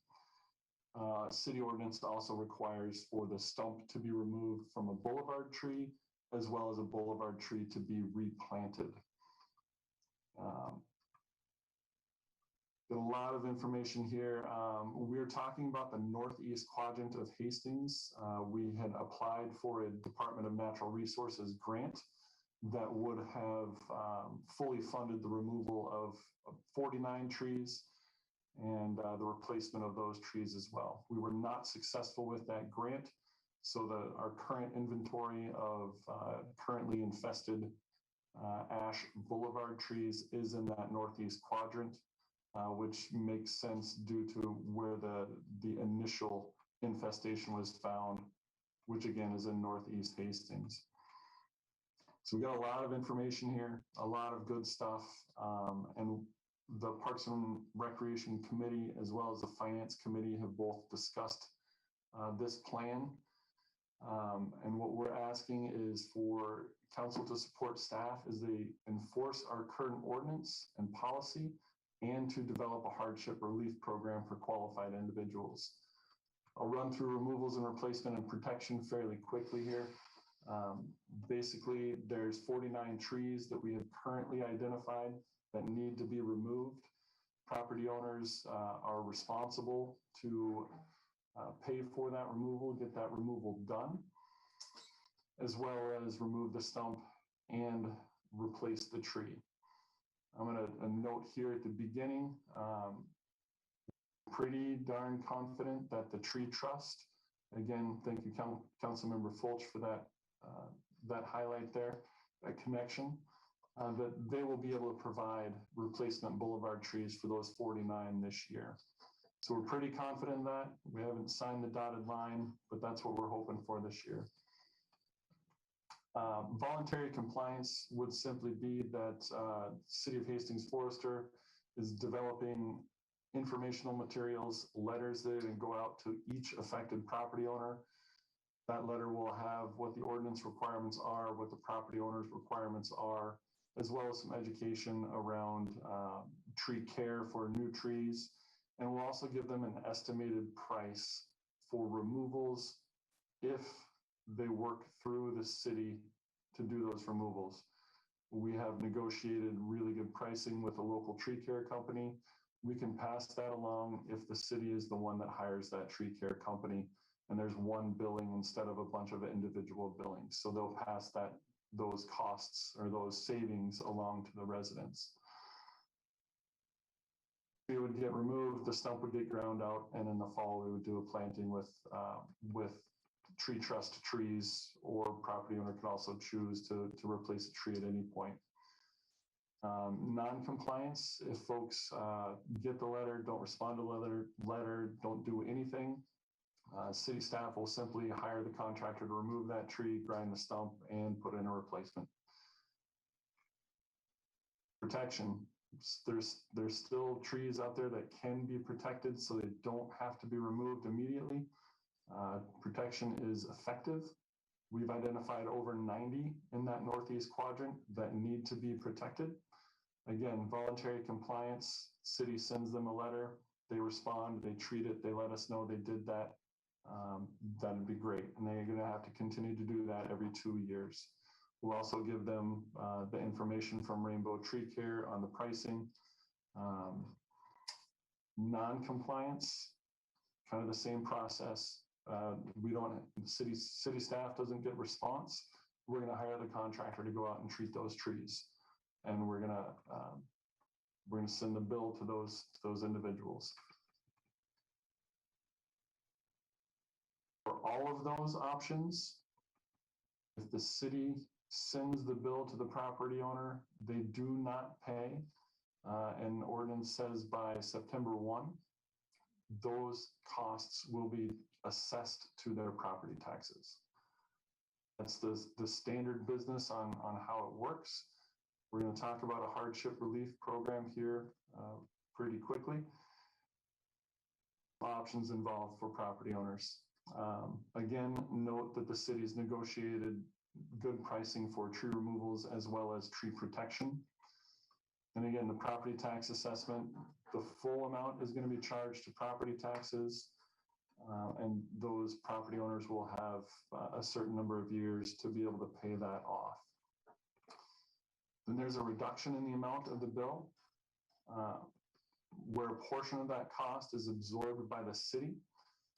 City ordinance also requires for the stump to be removed from a boulevard tree as well as a boulevard tree to be replanted. A lot of information here. We're talking about the northeast quadrant of Hastings. We had applied for a Department of Natural Resources grant that would have fully funded the removal of 49 trees and the replacement of those trees as well. We were not successful with that grant, so our current inventory of currently infested ash boulevard trees is in that northeast quadrant, which makes sense due to where the initial infestation was found, which again is in northeast Hastings. So we got a lot of information here, a lot of good stuff, and the Parks and Recreation Committee as well as the Finance Committee have both discussed this plan. And what we're asking is for council to support staff as they enforce our current ordinance and policy and to develop a hardship relief program for qualified individuals. I'll run through removals and replacement and protection fairly quickly here. Basically, there's 49 trees that we have currently identified that need to be removed. Property owners are responsible to pay for that removal, get that removal done, as well as remove the stump and replace the tree. I'm going to note here at the beginning, pretty darn confident that the tree trust, again, thank you, Councilmember Fulch, for that highlight there, that connection, that they will be able to provide replacement boulevard trees for those 49 this year. So we're pretty confident in that. We haven't signed the dotted line, but that's what we're hoping for this year. Voluntary compliance would simply be that City of Hastings Forester is developing informational materials, letters that go out to each affected property owner. That letter will have what the ordinance requirements are, what the property owner's requirements are, as well as some education around tree care for new trees. And we'll also give them an estimated price for removals if they work through the city to do those removals. We have negotiated really good pricing with a local tree care company. We can pass that along if the city is the one that hires that tree care company and there's one billing instead of a bunch of individual billings. So they'll pass those costs or those savings along to the residents. It would get removed, the stump would get ground out, and in the fall we would do a planting with tree trust trees, or property owner could also choose to replace a tree at any point. Non-compliance, if folks get the letter, don't respond to the letter, don't do anything, city staff will simply hire the contractor to remove that tree, grind the stump, and put in a replacement. Protection. There's still trees out there that can be protected, so they don't have to be removed immediately. Protection is effective. We've identified over 90 in that northeast quadrant that need to be protected. Again, voluntary compliance, city sends them a letter, they respond, they treat it, they let us know they did that. That'd be great. And they're going to have to continue to do that every 2 years. We'll also give them the information from Rainbow Tree Care on the pricing. Non-compliance, kind of the same process. City staff doesn't get response. We're going to hire the contractor to go out and treat those trees, and we're going to send the bill to those individuals. For all of those options, if the city sends the bill to the property owner, they do not pay. And the ordinance says by September 1, those costs will be assessed to their property taxes. That's the standard business on how it works. We're going to talk about a hardship relief program here pretty quickly. Options involved for property owners. Again, note that the city's negotiated good pricing for tree removals as well as tree protection. And again, the property tax assessment, the full amount is going to be charged to property taxes. And those property owners will have a certain number of years to be able to pay that off. Then there's a reduction in the amount of the bill, where a portion of that cost is absorbed by the city.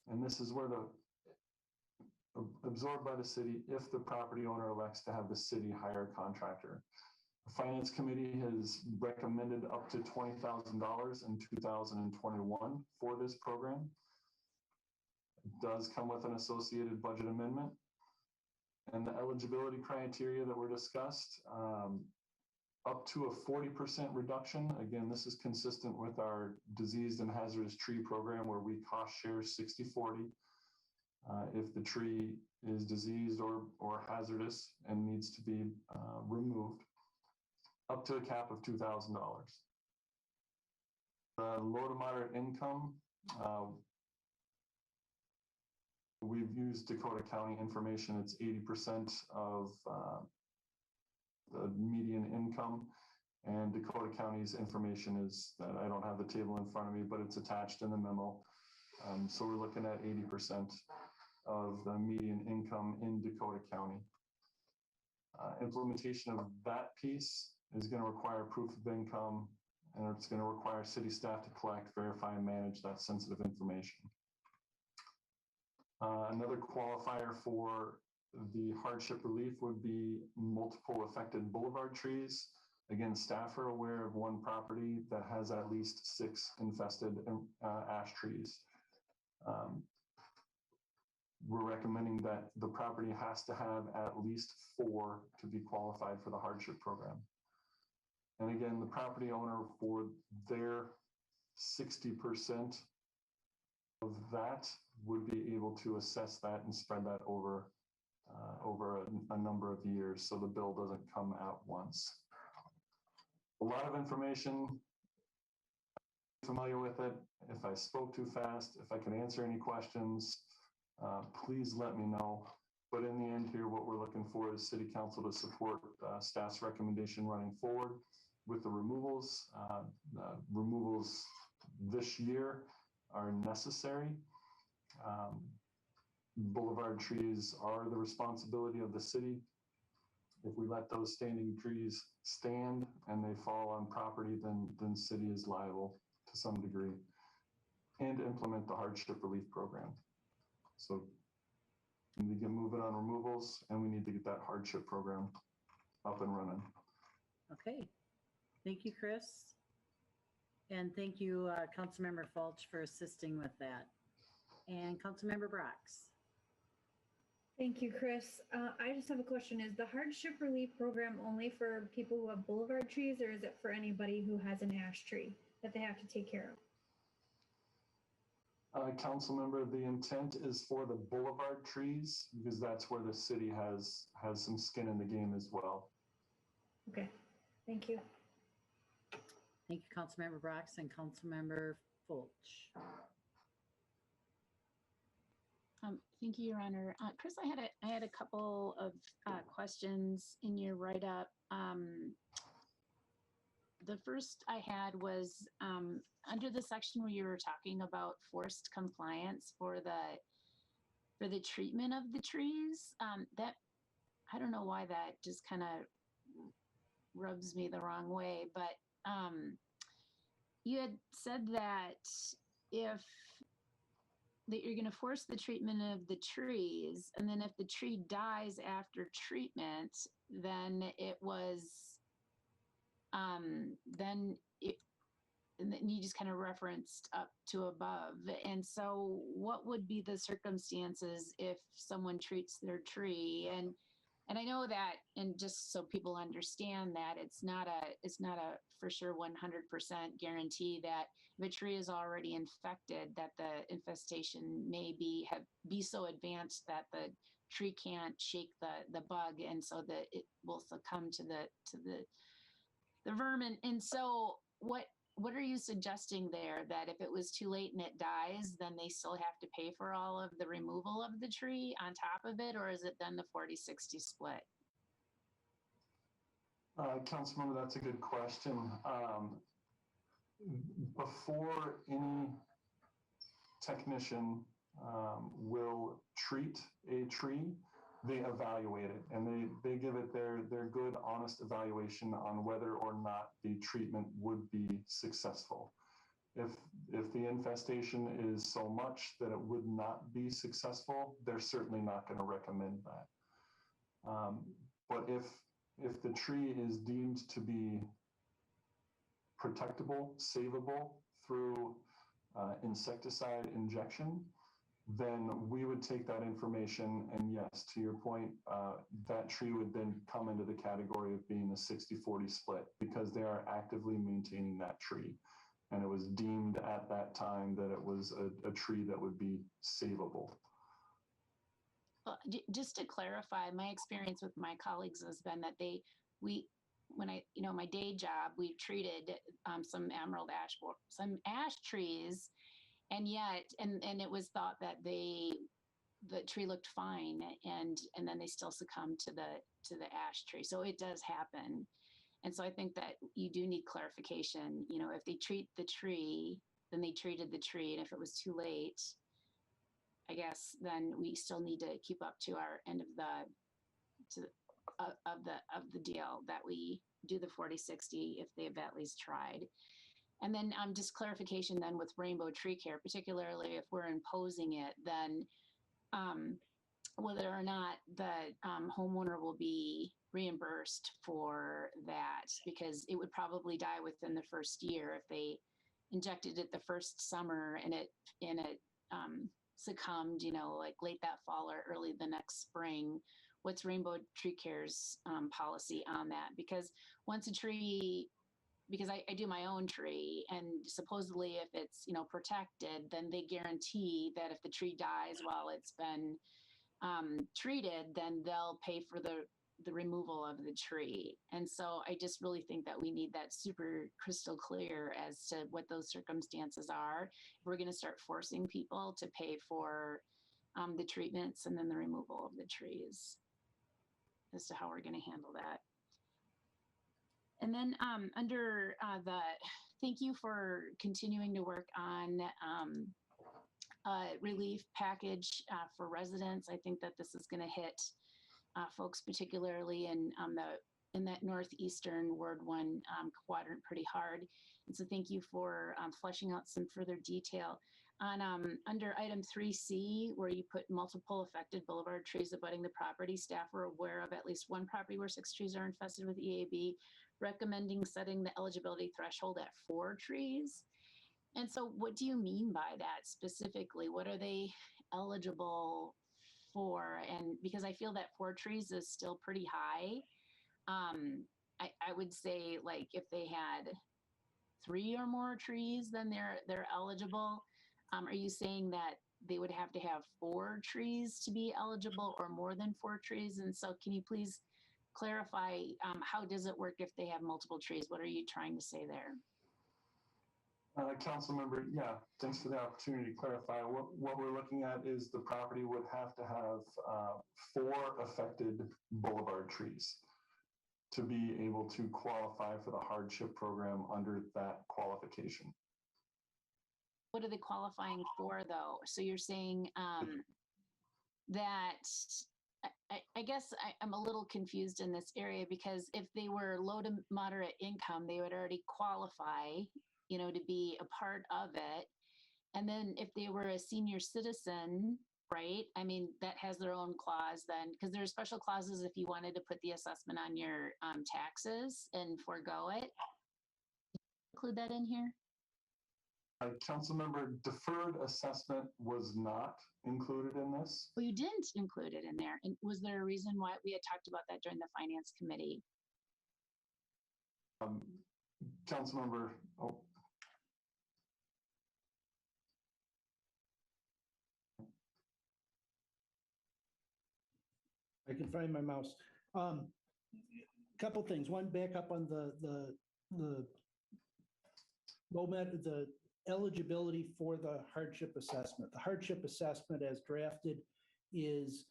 And this is where absorbed by the city if the property owner elects to have the city hire a contractor. The Finance Committee has recommended up to $20,000 in 2021 for this program. It does come with an associated budget amendment. And the eligibility criteria that were discussed, up to a 40% reduction. Again, this is consistent with our diseased and hazardous tree program where we cost share 60-40. If the tree is diseased or hazardous and needs to be removed, up to a cap of $2,000. Low to moderate income, we've used Dakota County information. It's 80% of the median income, and Dakota County's information is that I don't have the table in front of me, but it's attached in the memo. So we're looking at 80% of the median income in Dakota County. Implementation of that piece is going to require proof of income, and it's going to require city staff to collect, verify, and manage that sensitive information. Another qualifier for the hardship relief would be multiple affected boulevard trees. Again, staff are aware of one property that has at least 6 infested ash trees. We're recommending that the property has to have at least 4 to be qualified for the hardship program. And again, the property owner for their 60% of that would be able to assess that and spread that over a number of years, so the bill doesn't come at once. A lot of information. Familiar with it. If I spoke too fast, if I can answer any questions, please let me know. But in the end here, what we're looking for is City Council to support staff's recommendation running forward with the removals. Removals this year are necessary. Boulevard trees are the responsibility of the city. If we let those standing trees stand and they fall on property, then city is liable to some degree, and implement the hardship relief program. So we need to get moving on removals, and we need to get that hardship program up and running. Okay. Thank you, Chris. And thank you, Councilmember Fulch, for assisting with that. And Councilmember Brox. Thank you, Chris. I just have a question. Is the hardship relief program only for people who have boulevard trees, or is it for anybody who has an ash tree that they have to take care of? Council member, the intent is for the boulevard trees because that's where the city has some skin in the game as well. Okay, thank you. Thank you, Councilmember Brox and Councilmember Fulch. Thank you, Your Honor. Chris, I had a couple of questions in your write-up. The first I had was under the section where you were talking about forced compliance for the treatment of the trees. That I don't know why that just kind of rubs me the wrong way, but you had said that that you're going to force the treatment of the trees, and then if the tree dies after treatment, then it was then you just kind of referenced up to above. And so what would be the circumstances if someone treats their tree? And I know that, and just so people understand that it's not a for sure 100% guarantee that if a tree is already infected, that the infestation may be so advanced that the tree can't shake the bug, and so that it will succumb to the vermin. And so what are you suggesting there, that if it was too late and it dies, then they still have to pay for all of the removal of the tree on top of it, or is it then the 40-60 split? Councilmember, that's a good question. Before any technician will treat a tree, they evaluate it and they give it their good, honest evaluation on whether or not the treatment would be successful. If the infestation is so much that it would not be successful, they're certainly not going to recommend that. But if the tree is deemed to be protectable, savable through insecticide injection, then we would take that information and yes, to your point, that tree would then come into the category of being a 60-40 split because they are actively maintaining that tree. And it was deemed at that time that it was a tree that would be savable. Well, just to clarify, my experience with my colleagues has been that when I, my day job, we treated some emerald ash, some ash trees, and yet, and it was thought that the tree looked fine, and then they still succumbed to the ash tree. So it does happen. And so I think that you do need clarification. If they treat the tree, then they treated the tree. And if it was too late, I guess then we still need to keep up to our end of the deal that we do the 40-60 if they've at least tried. And then just clarification then with rainbow tree care, particularly if we're imposing it, then whether or not the homeowner will be reimbursed for that, because it would probably die within the first year if they injected it the first summer and it succumbed, like late that fall or early the next spring. What's Rainbow Tree Care's policy on that? Because once a tree, because I do my own tree, and supposedly if it's protected, then they guarantee that if the tree dies while it's been treated, then they'll pay for the removal of the tree. And so I just really think that we need that super crystal clear as to what those circumstances are. If we're going to start forcing people to pay for the treatments and then the removal of the trees, as to how we're going to handle that. And then under thank you for continuing to work on relief package for residents. I think that this is going to hit folks particularly in that northeastern Ward 1 quadrant pretty hard. And so thank you for fleshing out some further detail. On under item 3C, where you put multiple affected boulevard trees abutting the property, staff are aware of at least one property where 6 trees are infested with EAB, recommending setting the eligibility threshold at 4 trees. And so what do you mean by that specifically? What are they eligible for? And because I feel that 4 trees is still pretty high. I would say, like, if they had 3 or more trees, then they're eligible. Are you saying that they would have to have 4 trees to be eligible, or more than 4 trees? And so can you please clarify how does it work if they have multiple trees? What are you trying to say there? Council member, yeah, thanks for the opportunity to clarify. What we're looking at is the property would have to have 4 affected boulevard trees to be able to qualify for the hardship program under that qualification. What are they qualifying for, though? So you're saying that, I guess I'm a little confused in this area, because if they were low to moderate income, they would already qualify, to be a part of it. And then if they were a senior citizen, right? I mean, that has their own clause then, because there are special clauses if you wanted to put the assessment on your taxes and forego it. Include that in here? Councilmember, deferred assessment was not included in this. Well, you didn't include it in there. And was there a reason why we had talked about that during the finance committee? Councilmember, I can find my mouse. Couple things. One, back up on the eligibility for the hardship assessment. The hardship assessment as drafted is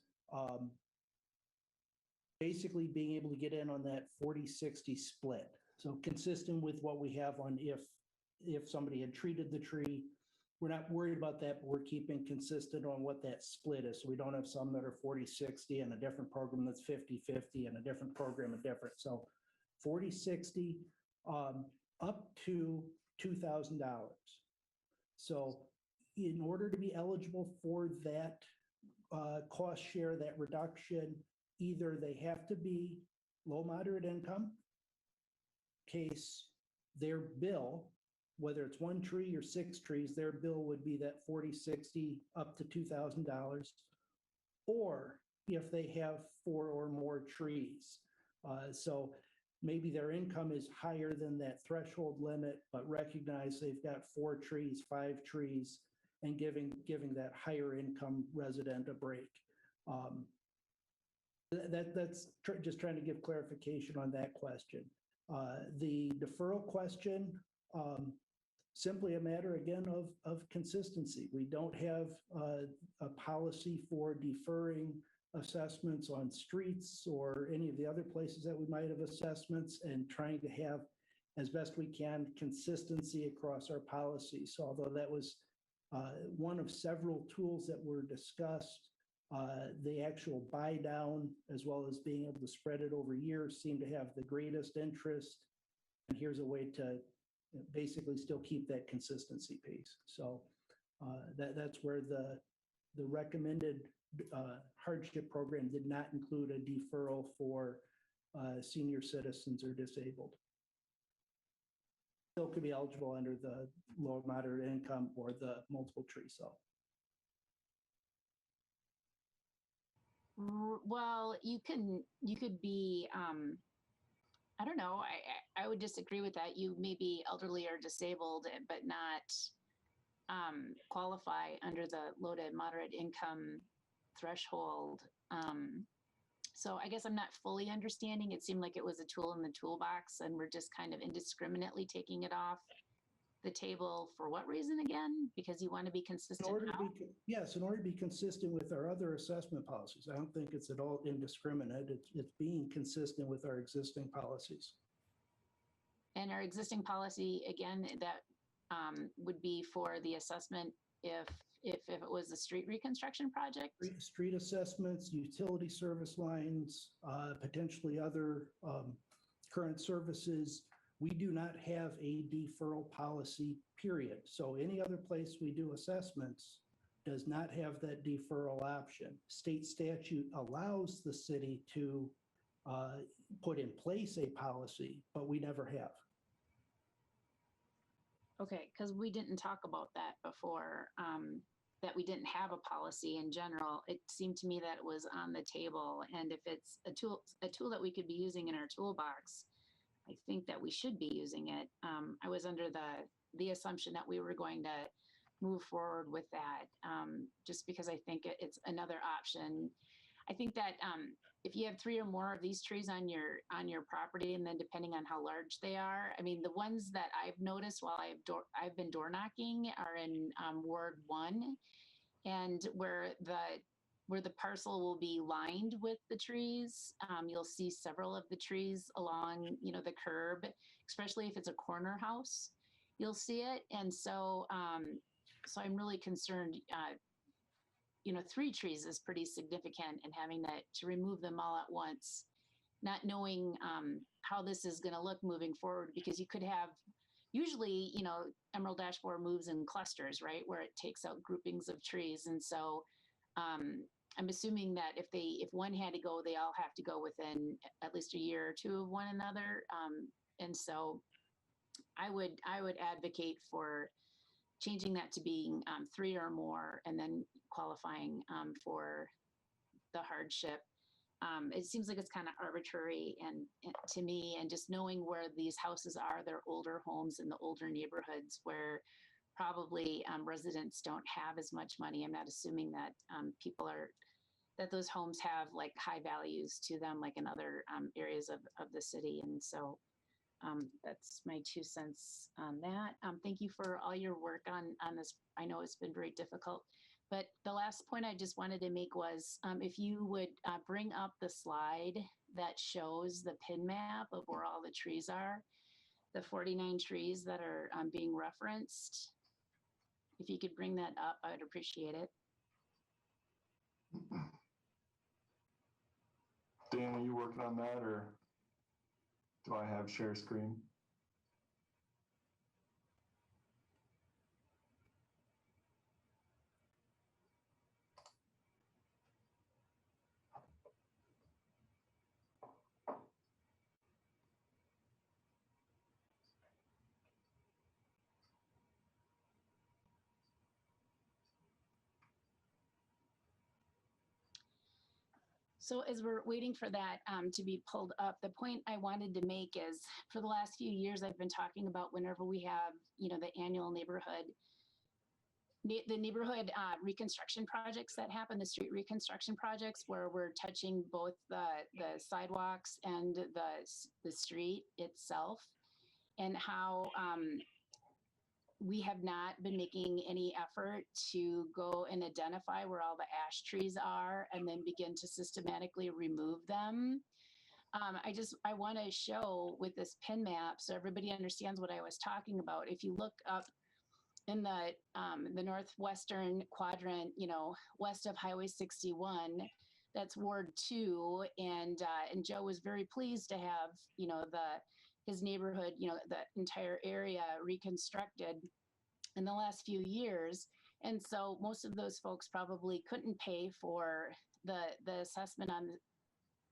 basically being able to get in on that 40-60 split. So consistent with what we have on if somebody had treated the tree we're not worried about that, but we're keeping consistent on what that split is. So we don't have some that are 40-60 and a different program that's 50-50 and a different program a different. So 40-60 up to $2,000. So in order to be eligible for that cost share, that reduction, either they have to be low, moderate income, case their bill, whether it's one tree or 6 trees, their bill would be that 40-60 up to $2,000. Or if they have 4 or more trees. So maybe their income is higher than that threshold limit, but recognize they've got 4 trees, 5 trees, and giving that higher income resident a break. That's just trying to give clarification on that question. The deferral question, simply a matter again of consistency. We don't have a policy for deferring assessments on streets or any of the other places that we might have assessments, and trying to have, as best we can, consistency across our policies. So although that was one of several tools that were discussed, the actual buy down, as well as being able to spread it over years, seem to have the greatest interest. And here's a way to basically still keep that consistency piece. So that's where the recommended hardship program did not include a deferral for senior citizens or disabled. Still could be eligible under the low moderate income or the multiple tree cell. Well, you could be, I don't know, I would disagree with that. You may be elderly or disabled, but not qualify under the low to moderate income threshold. So I guess I'm not fully understanding. It seemed like it was a tool in the toolbox and we're just kind of indiscriminately taking it off the table for what reason again? Because you want to be consistent. Yes, in order to be consistent with our other assessment policies. I don't think it's at all indiscriminate. It's being consistent with our existing policies. And our existing policy, again, that would be for the assessment if it was a street reconstruction project? Street assessments, utility service lines, potentially other current services. We do not have a deferral policy, period. So any other place we do assessments does not have that deferral option. State statute allows the city to put in place a policy, but we never have. Okay, because we didn't talk about that before, that we didn't have a policy in general. It seemed to me that it was on the table, and if it's a tool that we could be using in our toolbox, I think that we should be using it. I was under the assumption that we were going to move forward with that, just because I think it's another option. I think that if you have 3 or more of these trees on your property, and then depending on how large they are, I mean, the ones that I've noticed while I've been door knocking are in Ward 1, and where the parcel will be lined with the trees. You'll see several of the trees along, the curb, especially if it's a corner house, you'll see it. And so, so I'm really concerned, 3 trees is pretty significant, and having to remove them all at once, not knowing how this is going to look moving forward, because you could have, usually, Emerald Ash Borer moves in clusters, right, where it takes out groupings of trees. And so I'm assuming that if one had to go, they all have to go within at least a year or 2 of one another. And so I would advocate for changing that to being 3 or more, and then qualifying for the hardship. It seems like it's kind of arbitrary and to me, and just knowing where these houses are, they're older homes in the older neighborhoods where probably residents don't have as much money. I'm not assuming that that those homes have like high values to them, like in other areas of the city. And so that's my 2 cents on that. Thank you for all your work on this. I know it's been very difficult, but the last point I just wanted to make was if you would bring up the slide that shows the pin map of where all the trees are, the 49 trees that are being referenced. if you could bring that up, I would appreciate it. Dan, are you working on that, or do I have share screen? So as we're waiting for that to be pulled up, the point I wanted to make is for the last few years, I've been talking about whenever we have, the annual the neighborhood reconstruction projects that happen, the street reconstruction projects where we're touching both the sidewalks and the street itself, and how we have not been making any effort to go and identify where all the ash trees are and then begin to systematically remove them. I want to show with this pin map so everybody understands what I was talking about. If you look up in the northwestern quadrant, west of Highway 61, that's Ward 2, and Joe was very pleased to have, his neighborhood, the entire area reconstructed in the last few years. And so most of those folks probably couldn't pay for the assessment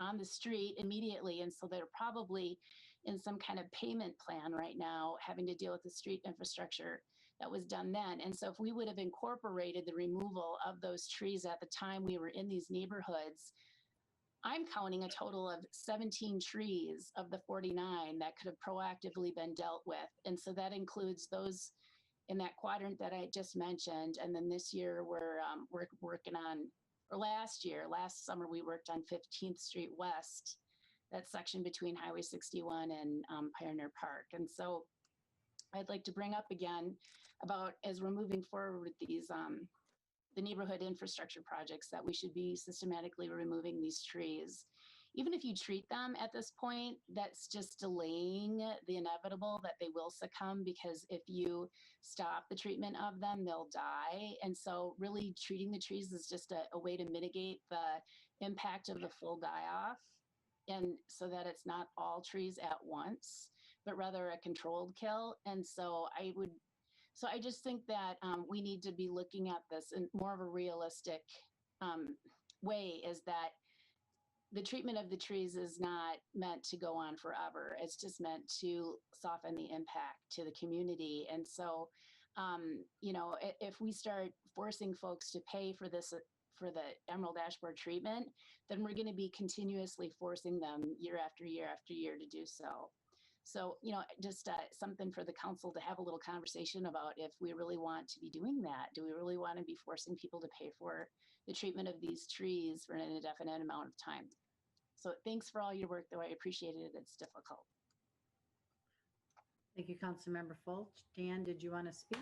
on the street immediately. And so they're probably in some kind of payment plan right now, having to deal with the street infrastructure that was done then. And so if we would have incorporated the removal of those trees at the time we were in these neighborhoods, I'm counting a total of 17 trees of the 49 that could have proactively been dealt with. And so that includes those in that quadrant that I just mentioned. And then this year we're working on, or last summer, we worked on 15th Street West, that section between Highway 61 and Pioneer Park. And so I'd like to bring up again about, as we're moving forward with these, the neighborhood infrastructure projects, that we should be systematically removing these trees. Even if you treat them at this point, that's just delaying the inevitable that they will succumb, because if you stop the treatment of them, they'll die. And so really treating the trees is just a way to mitigate the impact of the full die-off, and so that it's not all trees at once, but rather a controlled kill. And so I just think that we need to be looking at this in more of a realistic way, is that the treatment of the trees is not meant to go on forever. It's just meant to soften the impact to the community. And so, if we start forcing folks to pay for this, for the emerald ash borer treatment, then we're going to be continuously forcing them year after year after year to do so. So, just something for the council to have a little conversation about, if we really want to be doing that. Do we really want to be forcing people to pay for the treatment of these trees for an indefinite amount of time? So thanks for all your work, though. I appreciate it. It's difficult. Thank you, Councilmember Fulch. Dan, did you want to speak?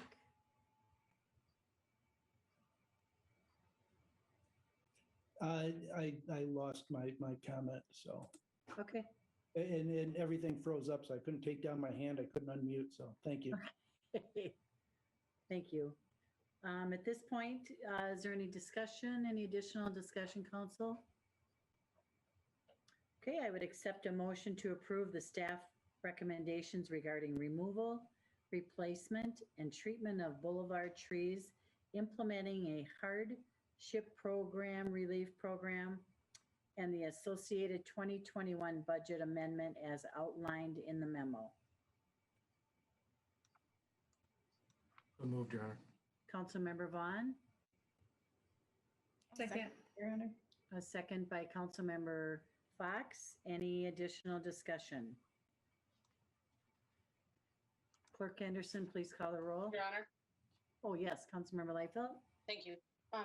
I lost my comment, so. Okay. And everything froze up, so I couldn't take down my hand. I couldn't unmute, so thank you. Okay. Thank you. At this point, is there any discussion, any additional discussion, council? Okay, I would accept a motion to approve the staff recommendations regarding removal, replacement, and treatment of boulevard trees, implementing a hardship program, relief program, and the associated 2021 budget amendment as outlined in the memo. So moved, Your Honor. Councilmember Vaughn, Second, Your Honor. a second by Councilmember Fox. Any additional discussion? Clerk Anderson, please call the roll. Your Honor. Oh, yes, Councilmember Lightfoot. Thank you.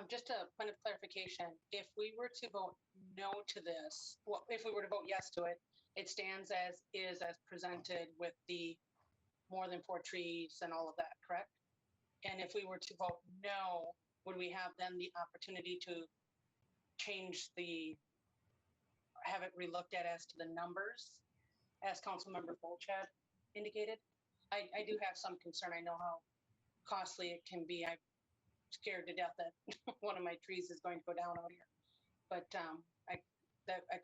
Just a point of clarification, if we were to vote no to this, well, if we were to vote yes to it, it stands as is, as presented with the more than 4 trees and all of that, correct? And if we were to vote no, would we have then the opportunity to change have it relooked at as to the numbers, as Councilmember Fulch indicated? I do have some concern. I know how costly it can be. scared to death that one of my trees is going to go down out here. But I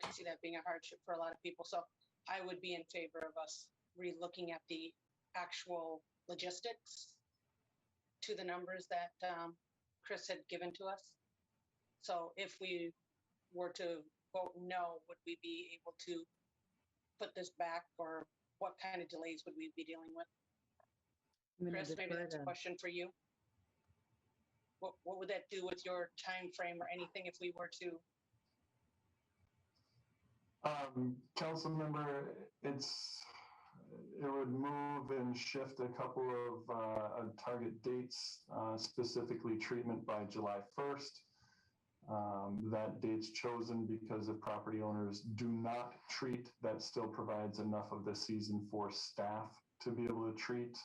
can see that being a hardship for a lot of people. So I would be in favor of us re-looking at the actual logistics to the numbers that Chris had given to us. So if we were to vote no, would we be able to put this back, or what kind of delays would we be dealing with? Chris, maybe that's a question for you. What would that do with your time frame or anything if we were to? Council member, it would move and shift a couple of target dates, specifically treatment by July 1st. That date's chosen because if property owners do not treat, that still provides enough of the season for staff to be able to treat.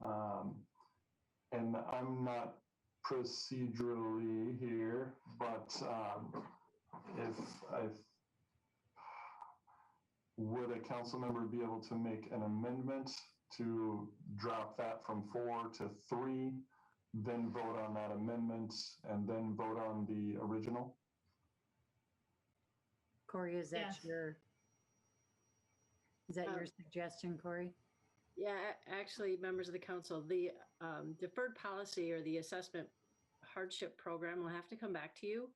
And I'm not procedurally here, but would a council member be able to make an amendment to drop that from 4 to 3, then vote on that amendment, and then vote on the original? Corey, is that your suggestion, Corey? Yeah, actually, members of the council, the deferred policy or the assessment hardship program will have to come back to you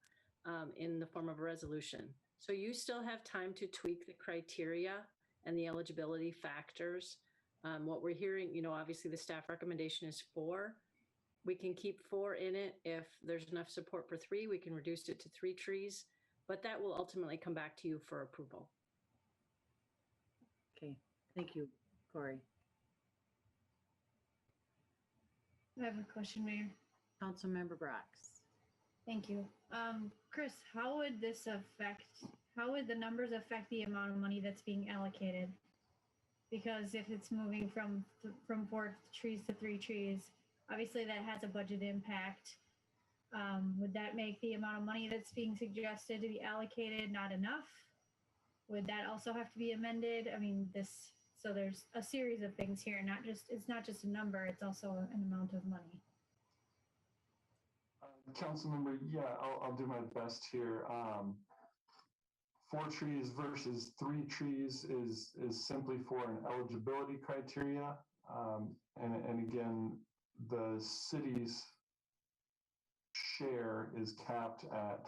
in the form of a resolution. So you still have time to tweak the criteria and the eligibility factors. What we're hearing, obviously the staff recommendation is 4. We can keep 4 in it. If there's enough support for 3, we can reduce it to 3 trees, but that will ultimately come back to you for approval. Okay, thank you, Corey. I have a question, Mayor. Councilmember Brox. Thank you. Chris, how would the numbers affect the amount of money that's being allocated? Because if it's moving from 4 trees to 3 trees, obviously that has a budget impact. Would that make the amount of money that's being suggested to be allocated not enough? Would that also have to be amended? I mean, so there's a series of things here, it's not just a number, it's also an amount of money. Councilmember, yeah, I'll do my best here. 4 trees versus 3 trees is simply for an eligibility criteria. And again, the city's share is capped at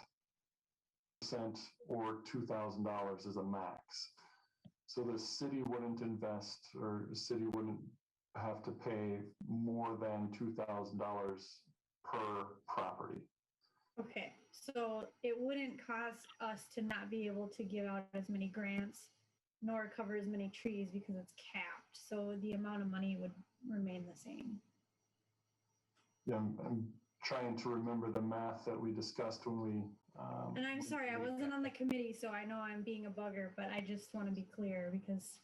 % or $2,000 as a max. So the city wouldn't invest, or the city wouldn't have to pay more than $2,000 per property. Okay, so it wouldn't cause us to not be able to give out as many grants nor cover as many trees because it's capped. So the amount of money would remain the same. Yeah, I'm trying to remember the math that we discussed when we. And I'm sorry, I wasn't on the committee, so I know I'm being a bugger, but I just want to be clear because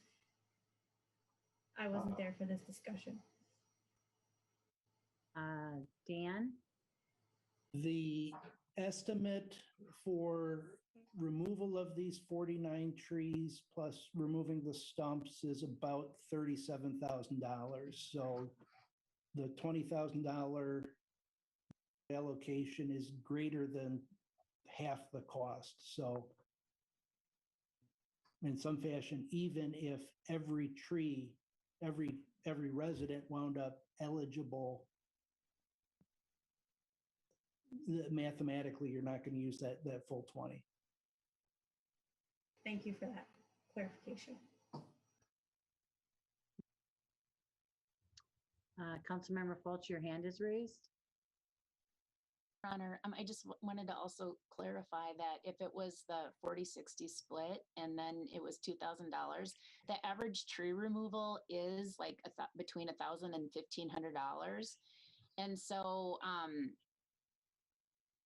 I wasn't there for this discussion. Dan? The estimate for removal of these 49 trees plus removing the stumps is about $37,000. So the $20,000 allocation is greater than half the cost. So in some fashion, even if every tree, every resident wound up eligible, mathematically, you're not going to use that full 20. Thank you for that clarification. Councilmember Fulch, your hand is raised. Your Honor, I just wanted to also clarify that if it was the 40-60 split and then it was $2,000, the average tree removal is like between $1,000 and $1,500. And so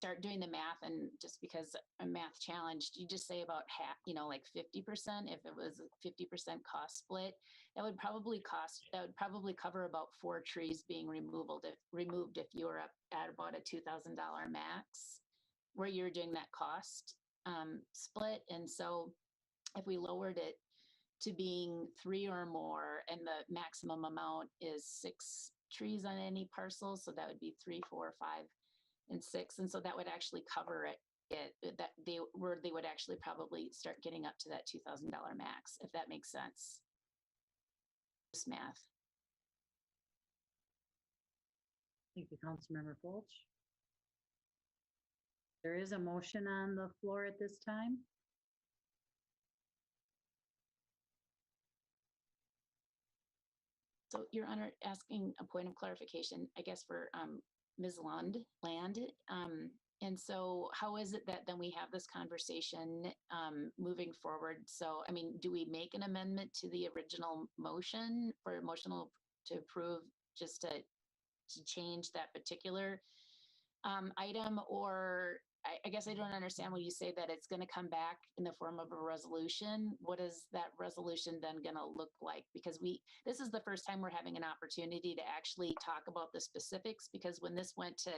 start doing the math, and just because I'm math challenged, you just say about half, like 50%. If it was a 50% cost split, that would probably cover about 4 trees being removed if you were up at about a $2,000 max, where you're doing that cost split. And so if we lowered it to being 3 or more, and the maximum amount is 6 trees on any parcel. So that would be 3, 4, 5, and 6. And so that would actually cover that they would actually probably start getting up to that $2,000 max, if that makes sense. Just math. Thank you, Councilmember Fulch. There is a motion on the floor at this time. So Your Honor, asking a point of clarification, I guess for Ms. Land. And so how is it that then we have this conversation moving forward? So, I mean, do we make an amendment to the original motion for emotional to approve just to change that particular item? Or I guess I don't understand when you say that it's going to come back in the form of a resolution. What is that resolution then going to look like? Because this is the first time we're having an opportunity to actually talk about the specifics, because when this went to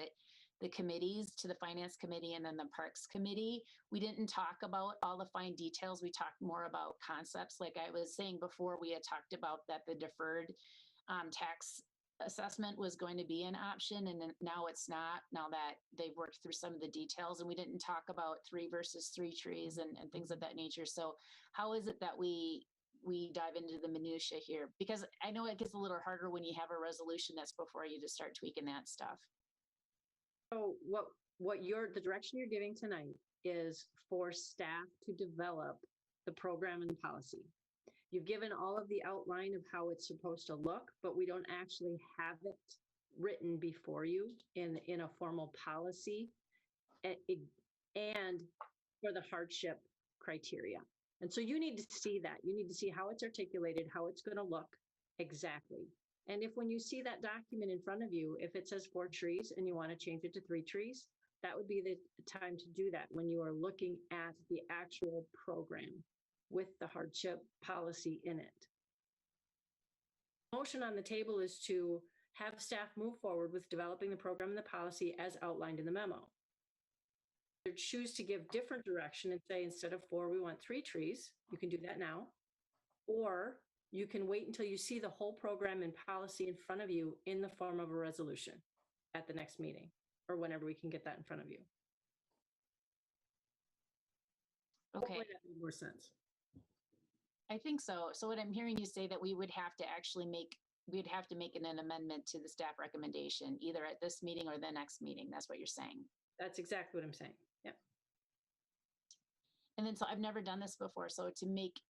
the committees, to the Finance Committee and then the Parks Committee, we didn't talk about all the fine details. We talked more about concepts. Like I was saying before, we had talked about that the deferred tax assessment was going to be an option, and then now it's not, now that they've worked through some of the details, and we didn't talk about 3 versus 3 trees and things of that nature. So how is it that we dive into the minutia here? Because I know it gets a little harder when you have a resolution that's before you to start tweaking that stuff. So the direction you're giving tonight is for staff to develop the program and the policy. You've given all of the outline of how it's supposed to look, but we don't actually have it written before you in a formal policy and for the hardship criteria. And so you need to see that. You need to see how it's articulated, how it's going to look exactly. And if when you see that document in front of you, if it says 4 trees and you want to change it to 3 trees, that would be the time to do that when you are looking at the actual program with the hardship policy in it. Motion on the table is to have staff move forward with developing the program and the policy as outlined in the memo. They choose to give different direction and say, instead of 4, we want 3 trees. You can do that now. Or you can wait until you see the whole program and policy in front of you in the form of a resolution at the next meeting, or whenever we can get that in front of you. Okay. Hopefully that made more sense. I think so. So what I'm hearing you say that we would have to actually we'd have to make an amendment to the staff recommendation, either at this meeting or the next meeting. That's what you're saying. That's exactly what I'm saying. Yeah. And then, so I've never done this before. So to make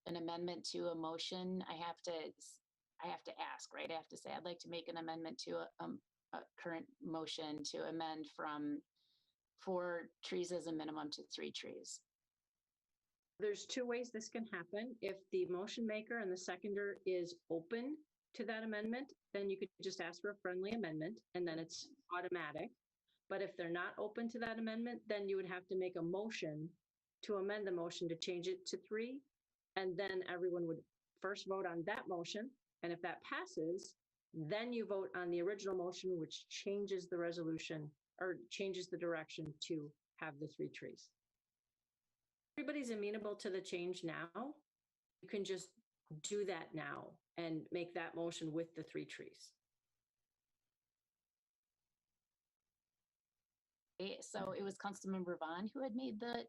an amendment to a motion, I have to ask, right? I have to say, I'd like to make an amendment to a current motion to amend from 4 trees as a minimum to 3 trees. There's 2 ways this can happen. If the motion maker and the seconder is open to that amendment, then you could just ask for a friendly amendment and then it's automatic. But if they're not open to that amendment, then you would have to make a motion to amend the motion to change it to 3. And then everyone would first vote on that motion. And if that passes, then you vote on the original motion, which changes the resolution or changes the direction to have the 3 trees. Everybody's amenable to the change now. You can just do that now and make that motion with the 3 trees. Okay, so it was Councilmember Vaughn who had made the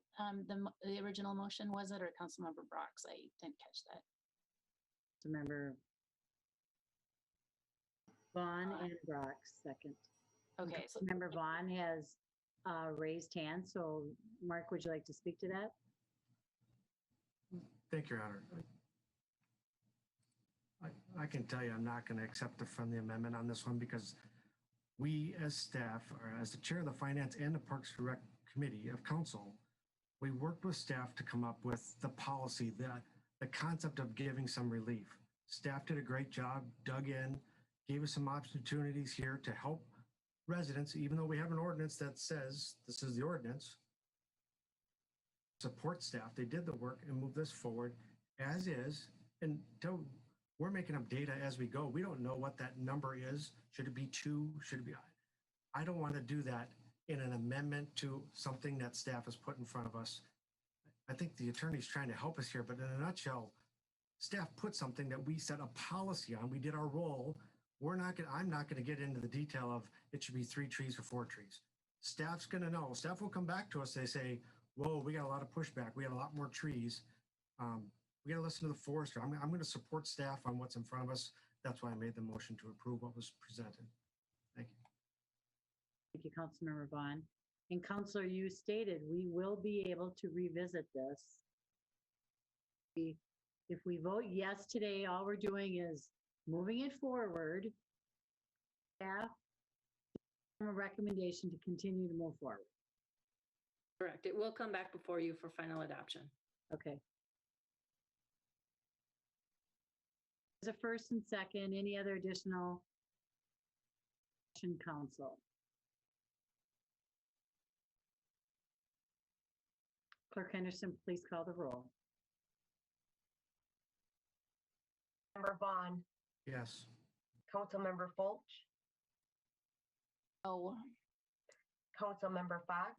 original motion, was it, or Councilmember Brox? I didn't catch that. Remember Vaughn and Brox second. Okay, so Member Vaughn has raised hand. So Mark, would you like to speak to that? Thank you, Your Honor. I can tell you I'm not going to accept a friendly amendment on this one because we as staff, or as the chair of the Finance and the Parks and Rec Committee of Council, we worked with staff to come up with the policy, the concept of giving some relief. Staff did a great job, dug in, gave us some opportunities here to help residents, even though we have an ordinance that says this is the ordinance. Support staff, they did the work and moved this forward as is. And we're making up data as we go. We don't know what that number is. Should it be 2? Should it be? I don't want to do that in an amendment to something that staff has put in front of us. I think the attorney's trying to help us here, but in a nutshell, staff put something that we set a policy on. We did our role. I'm not going to get into the detail of it should be 3 trees or 4 trees. Staff's going to know. Staff will come back to us. They say, whoa, we got a lot of pushback. We got a lot more trees. We got to listen to the forester. I'm going to support staff on what's in front of us. That's why I made the motion to approve what was presented. Thank you. Thank you, Councilmember Vaughn. And Councilor, you stated we will be able to revisit this. If we vote yes today, all we're doing is moving it forward. Staff, a recommendation to continue to move forward. Correct. It will come back before you for final adoption. Okay. There's a first and second. Any other additional council? Clerk Henderson, please call the roll. Member Vaughn, Yes. Councilmember Fulch, Oh, Councilmember Fox,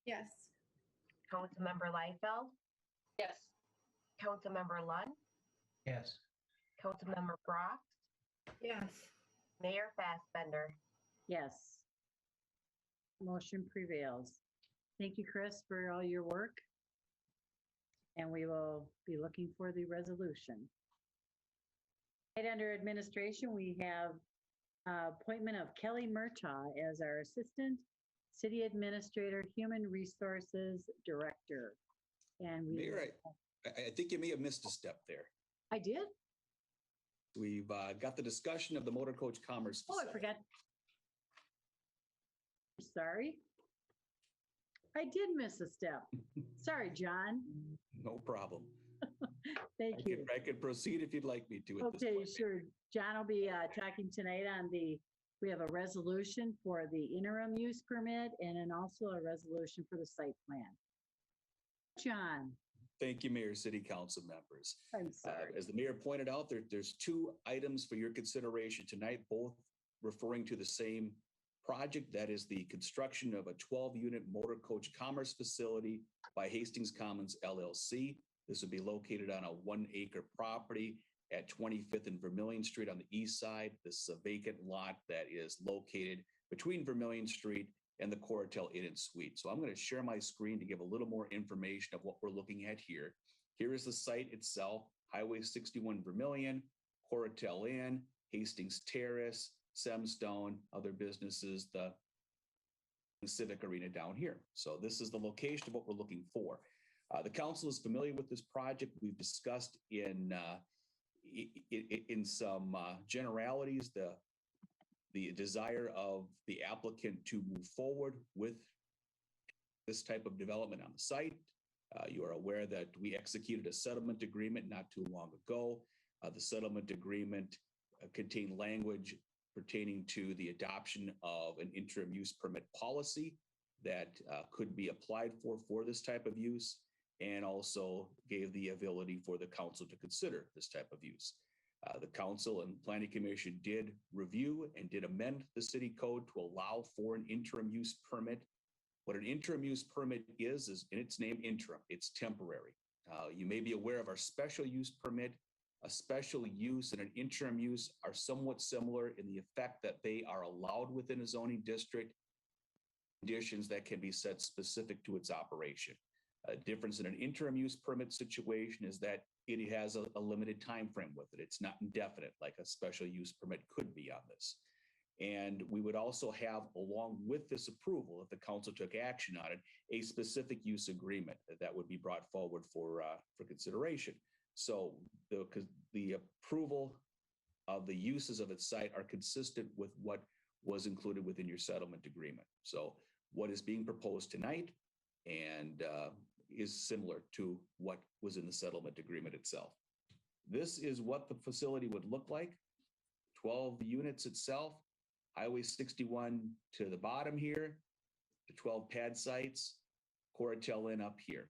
Yes. Councilmember Liefeld, Yes. Councilmember Lund, Yes. Councilmember Froth, Yes. Mayor Fassbender. Yes. Motion prevails. Thank you, Chris, for all your work. And we will be looking for the resolution. Right under administration, we have appointment of Kelly Murtaugh as our Assistant City Administrator, Human Resources Director. And we, Mayor, I think you may have missed a step there. I did? We've got the discussion of the motor coach commerce. Oh, I forgot. Sorry. I did miss a step. Sorry, John. No problem. Thank you. I could proceed if you'd like me to. At this Okay, point. sure. John will be talking tonight on we have a resolution for the interim use permit and then also a resolution for the site plan. John. Thank you, Mayor, City Council members. I'm sorry. As the mayor pointed out, there's 2 items for your consideration tonight, both referring to the same project. That is the construction of a 12-unit motor coach commerce facility by Hastings Commons LLC. This would be located on a 1-acre property at 25th and Vermilion Street on the east side. This is a vacant lot that is located between Vermilion Street and the Coratel Inn and Suite. So I'm going to share my screen to give a little more information of what we're looking at here. Here is the site itself, Highway 61 Vermilion, Coratel Inn, Hastings Terrace, Semstone, other businesses, the Civic Arena down here. So this is the location of what we're looking for. The council is familiar with this project. We've discussed in some generalities the desire of the applicant to move forward with this type of development on the site. You are aware that we executed a settlement agreement not too long ago. The settlement agreement contained language pertaining to the adoption of an interim use permit policy that could be applied for this type of use, and also gave the ability for the council to consider this type of use. The council and planning commission did review and did amend the city code to allow for an interim use permit. What an interim use permit is in its name, interim. It's temporary. You may be aware of our special use permit. A special use and an interim use are somewhat similar in the effect that they are allowed within a zoning district, conditions that can be set specific to its operation. A difference in an interim use permit situation is that it has a limited time frame with it. It's not indefinite like a special use permit could be on this. And we would also have, along with this approval, if the council took action on it, a specific use agreement that would be brought forward for consideration. So the approval of the uses of its site are consistent with what was included within your settlement agreement. So what is being proposed tonight and is similar to what was in the settlement agreement itself. This is what the facility would look like. 12 units itself, Highway 61 to the bottom here, the 12 pad sites, Coratel Inn up here.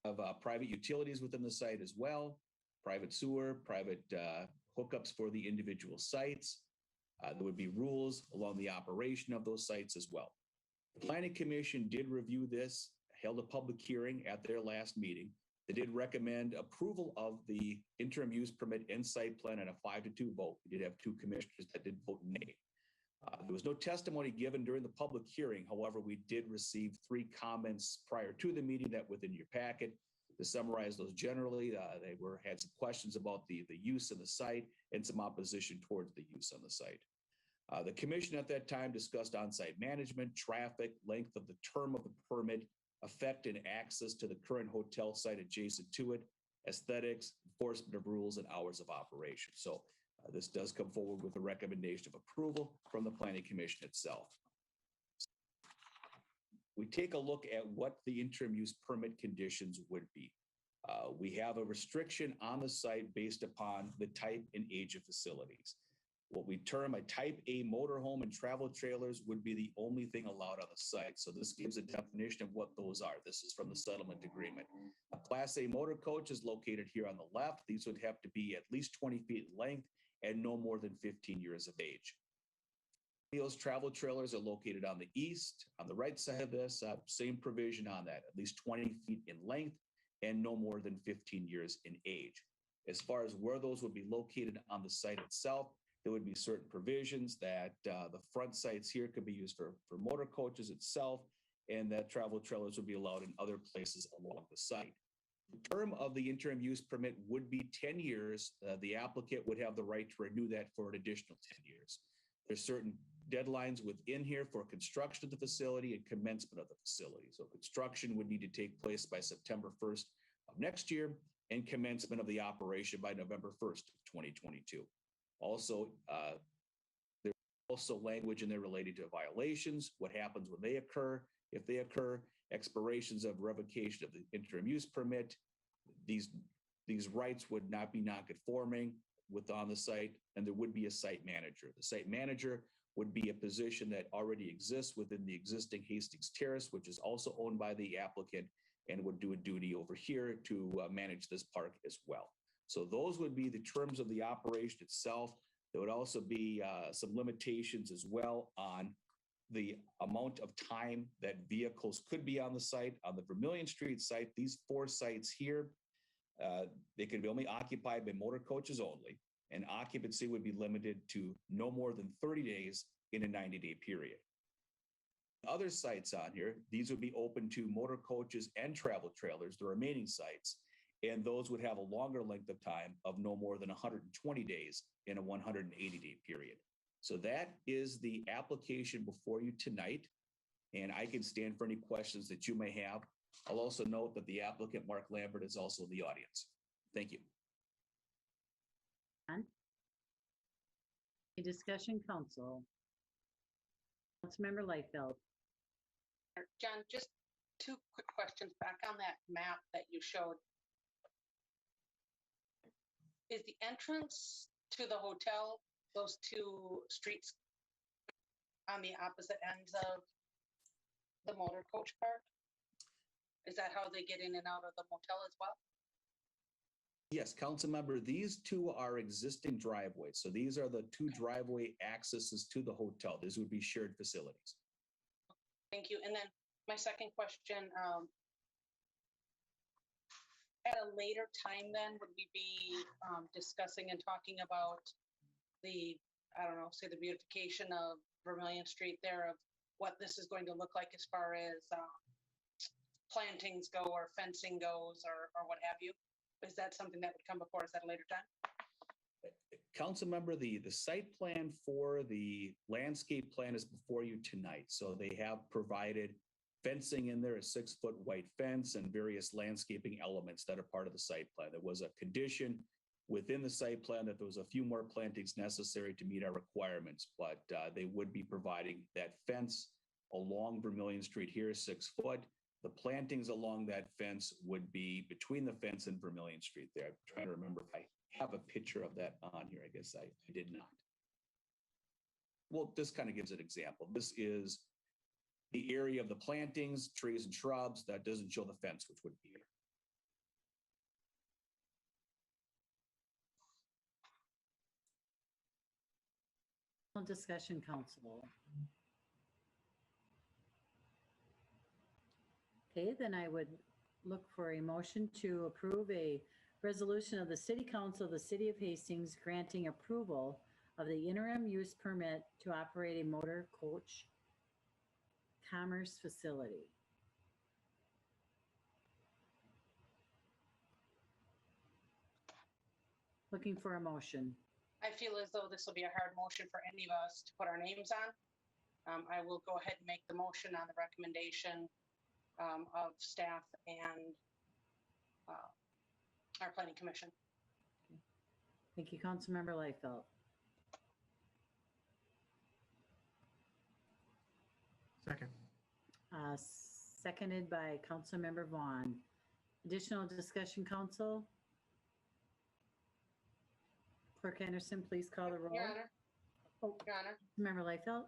Of private utilities within the site as well, private sewer, private hookups for the individual sites. There would be rules along the operation of those sites as well. The Planning Commission did review this, held a public hearing at their last meeting. They did recommend approval of the interim use permit and site plan on a 5-2 vote. We did have 2 commissioners that did vote nay. There was no testimony given during the public hearing. However, we did receive 3 comments prior to the meeting that within your packet. To summarize those generally, they had some questions about the use of the site and some opposition towards the use on the site. The commission at that time discussed on-site management, traffic, length of the term of the permit, effect and access to the current hotel site adjacent to it, aesthetics, enforcement of rules, and hours of operation. So this does come forward with a recommendation of approval from the Planning Commission itself. We take a look at what the interim use permit conditions would be. We have a restriction on the site based upon the type and age of facilities. What we term a type A motorhome and travel trailers would be the only thing allowed on the site. So this gives a definition of what those are. This is from the settlement agreement. A Class A motor coach is located here on the left. These would have to be at least 20 feet in length and no more than 15 years of age. Those travel trailers are located on the east. On the right side of this, same provision on that, at least 20 feet in length and no more than 15 years in age. As far as where those would be located on the site itself, there would be certain provisions that the front sites here could be used for motor coaches itself, and that travel trailers would be allowed in other places along the site. The term of the interim use permit would be 10 years. The applicant would have the right to renew that for an additional 10 years. There's certain deadlines within here for construction of the facility and commencement of the facility. So construction would need to take place by September 1st of next year and commencement of the operation by November 1st of 2022. Also, there's also language in there related to violations, what happens when they occur, if they occur, expirations of revocation of the interim use permit. These rights would not be non-conforming on the site, and there would be a site manager. The site manager would be a position that already exists within the existing Hastings Terrace, which is also owned by the applicant, and would do a duty over here to manage this park as well. So those would be the terms of the operation itself. There would also be some limitations as well on the amount of time that vehicles could be on the site. On the Vermilion Street site, these 4 sites here, they could be only occupied by motor coaches only, and occupancy would be limited to no more than 30 days in a 90-day period. Other sites on here, these would be open to motor coaches and travel trailers, the remaining sites, and those would have a longer length of time of no more than 120 days in a 180-day period. So that is the application before you tonight, and I can stand for any questions that you may have. I'll also note that the applicant, Mark Lambert, is also in the audience. Thank you. Any discussion, council? Councilmember Lightfeld. John, just 2 quick questions back on that map that you showed. Is the entrance to the hotel those 2 streets on the opposite ends of the motor coach park? Is that how they get in and out of the motel as well? Yes, council member, these 2 are existing driveways. So these are the 2 driveway accesses to the hotel. These would be shared facilities. Thank you. And then my second question, at a later time then, would we be discussing and talking about the, I don't know, say the beautification of Vermilion Street there, of what this is going to look like as far as plantings go or fencing goes or what have you? Is that something that would come before us at a later time? Council member, the site plan for the landscape plan is before you tonight. So they have provided fencing in there, a 6-foot white fence, and various landscaping elements that are part of the site plan. There was a condition within the site plan that there was a few more plantings necessary to meet our requirements, but they would be providing that fence along Vermilion Street here, 6 foot. The plantings along that fence would be between the fence and Vermilion Street there. I'm trying to remember if I have a picture of that on here. I guess I did not. Well, this kind of gives an example. This is the area of the plantings, trees and shrubs. That doesn't show the fence, which would be here. Discussion, council. Okay, then I would look for a motion to approve a resolution of the City Council of the City of Hastings granting approval of the interim use permit to operate a motor coach commerce facility. Looking for a motion. I feel as though this will be a hard motion for any of us to put our names on. I will go ahead and make the motion on the recommendation of staff and our planning commission. Thank you, Councilmember Liefeld. Second. Seconded by Councilmember Vaughn. Additional discussion, council? Clerk Henderson, please call the roll. Your Honor. Oh, Your Honor. Member Liefeld?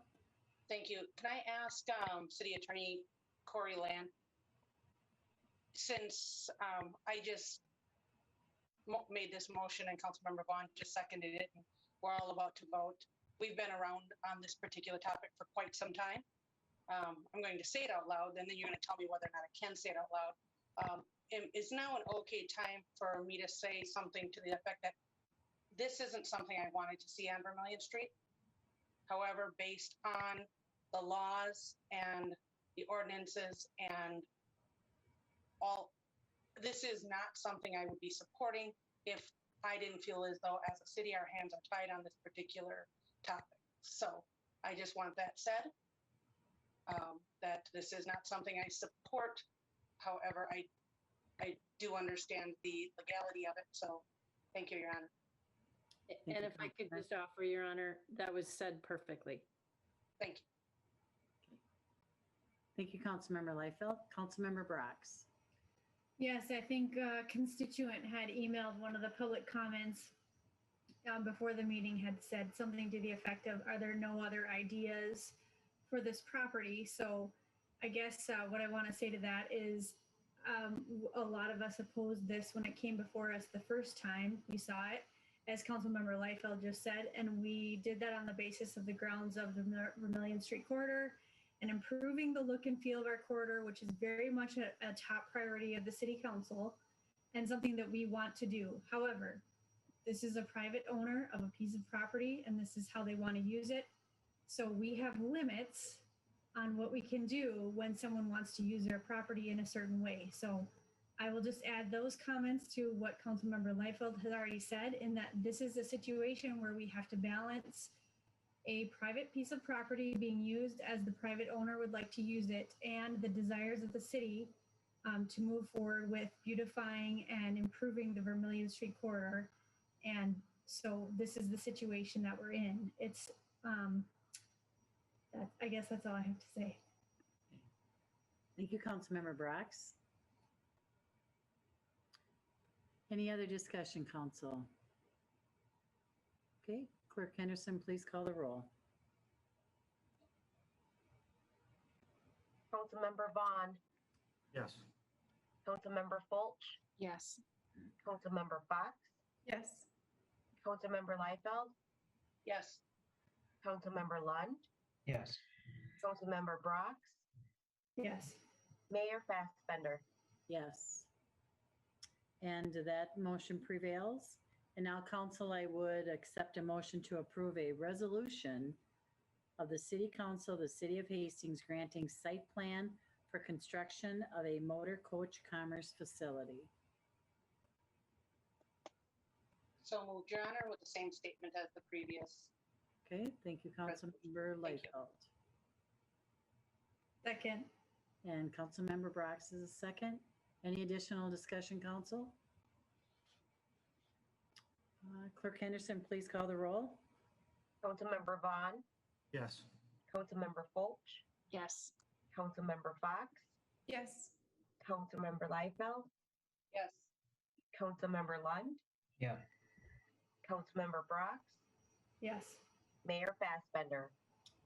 Thank you. Can I ask City Attorney Corey Land, since I just made this motion and Councilmember Vaughn just seconded it, and we're all about to vote. We've been around on this particular topic for quite some time. I'm going to say it out loud, and then you're going to tell me whether or not I can say it out loud. Is now an okay time for me to say something to the effect that this isn't something I wanted to see on Vermilion Street? However, based on the laws and the ordinances and all, this is not something I would be supporting if I didn't feel as though as a city our hands are tied on this particular topic. So I just want that said, that this is not something I support. However, I do understand the legality of it. So thank you, Your Honor. And if I could just offer, Your Honor, that was said perfectly. Thank you. Thank you, Councilmember Liefeld. Councilmember Brox. Yes, I think a constituent had emailed one of the public comments before the meeting, had said something to the effect of, are there no other ideas for this property? So I guess what I want to say to that is a lot of us opposed this when it came before us the first time we saw it, as Councilmember Liefeld just said, and we did that on the basis of the grounds of the Vermilion Street corridor and improving the look and feel of our corridor, which is very much a top priority of the City Council and something that we want to do. However, this is a private owner of a piece of property and this is how they want to use it. So we have limits on what we can do when someone wants to use their property in a certain way. So I will just add those comments to what Councilmember Liefeld has already said, in that this is a situation where we have to balance a private piece of property being used as the private owner would like to use it and the desires of the city to move forward with beautifying and improving the Vermilion Street corridor. And so this is the situation that we're in. It's, I guess that's all I have to say. Thank you, Councilmember Brox. Any other discussion, council? Okay, Clerk Henderson, please call the roll. Councilmember Vaughn. Yes. Councilmember Fulch. Yes. Councilmember Fox. Yes. Councilmember Liefeld. Yes. Councilmember Lund. Yes. Councilmember Brox. Yes. Mayor Fassbender. Yes. And that motion prevails. And now, council, I would accept a motion to approve a resolution of the City Council of the City of Hastings granting site plan for construction of a motor coach commerce facility. So moved, Your Honor, with the same statement as the previous. Okay, thank you, Councilmember Liefeld. Second. And Councilmember Brox is a second. Any additional discussion, council? Clerk Henderson, please call the roll. Councilmember Vaughn. Yes. Councilmember Fulch. Yes. Councilmember Fox. Yes. Councilmember Liefeld. Yes. Councilmember Lund. Yeah. Councilmember Brox. Yes. Mayor Fassbender.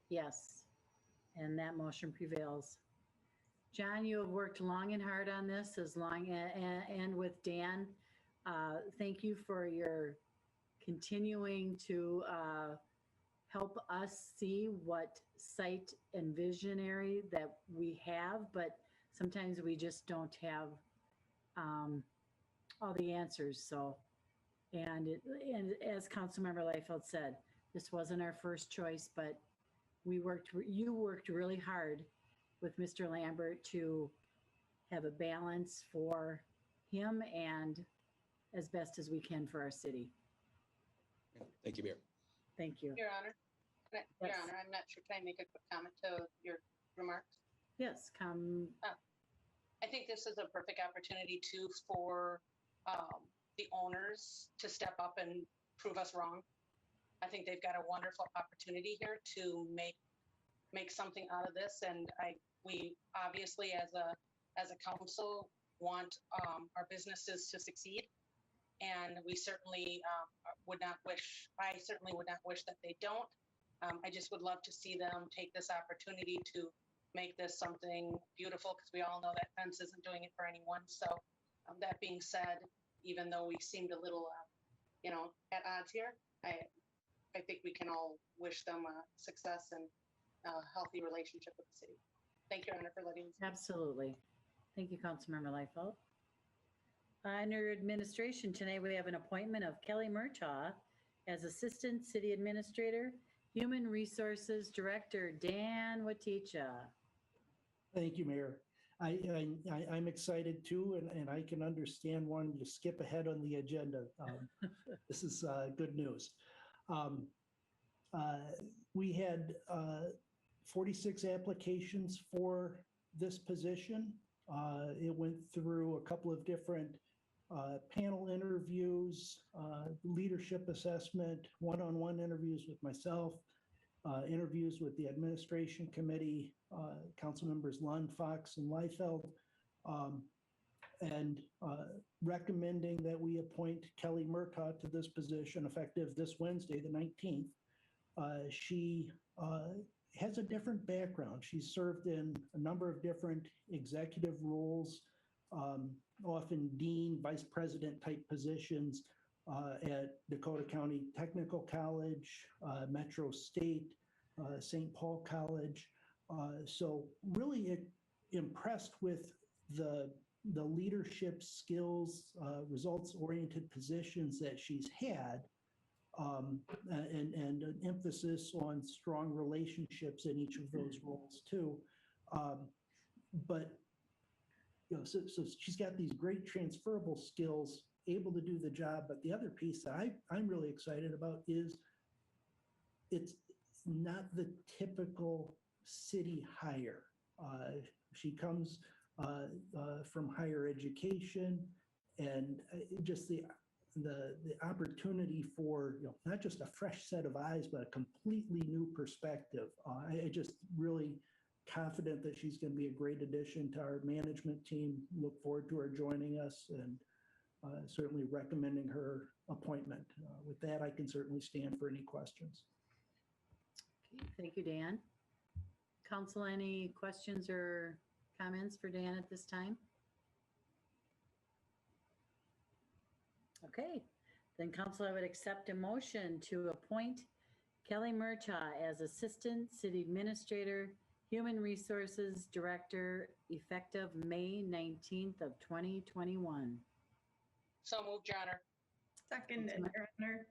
Yes. And that motion prevails. John, you have worked long and hard on this, and with Dan. Thank you for your continuing to help us see what sight and visionary that we have, but sometimes we just don't have all the answers. So, and as Councilmember Liefeld said, this wasn't our first choice, but you worked really hard with Mr. Lambert to have a balance for him and as best as we can for our city. Thank you, Mayor. Thank you. Your Honor, Your Yes. Honor, I'm not sure. Can I make a quick comment to your remarks? Yes, I think this is a perfect opportunity too for the owners to step up and prove us wrong. I think they've got a wonderful opportunity here to make something out of this, and we obviously as a council want our businesses to succeed, and we certainly I certainly would not wish that they don't. I just would love to see them take this opportunity to make this something beautiful, because we all know that fence isn't doing it for anyone. So that being said, even though we seemed a little, at odds here, I think we can all wish them success and a healthy relationship with the city. Thank you, Anna, for letting me. absolutely. Thank you, Councilmember Liefeld. Under administration tonight, we have an appointment of Kelly Murtaugh as Assistant City Administrator, Human Resources Director, Dan Waticha. Thank you, Mayor. I'm excited too, and I can understand wanting to skip ahead on the agenda. This is good news. We had 46 applications for this position. It went through a couple of different panel interviews, leadership assessment, one-on-one interviews with myself, interviews with the administration committee, council members Lund, Fox, and Liefeld, and recommending that we appoint Kelly Murtaugh to this position effective this Wednesday, the 19th. She has a different background. She's served in a number of different executive roles, often dean, vice president type positions at Dakota County Technical College, Metro State, St. Paul College. So really impressed with the leadership skills, results-oriented positions that she's had, and an emphasis on strong relationships in each of those roles too. But so she's got these great transferable skills, able to do the job. But the other piece that I'm really excited about is it's not the typical city hire. She comes from higher education, and just the opportunity for not just a fresh set of eyes, but a completely new perspective. I just really confident that she's going to be a great addition to our management team. Look forward to her joining us, and certainly recommending her appointment. With that, I can certainly stand for any questions. Okay, thank you, Dan. Council, any questions or comments for Dan at this time? Okay, then council, I would accept a motion to appoint Kelly Murtaugh as Assistant City Administrator, Human Resources Director, effective May 19th of 2021. So moved, Your Honor. Second, Your Honor.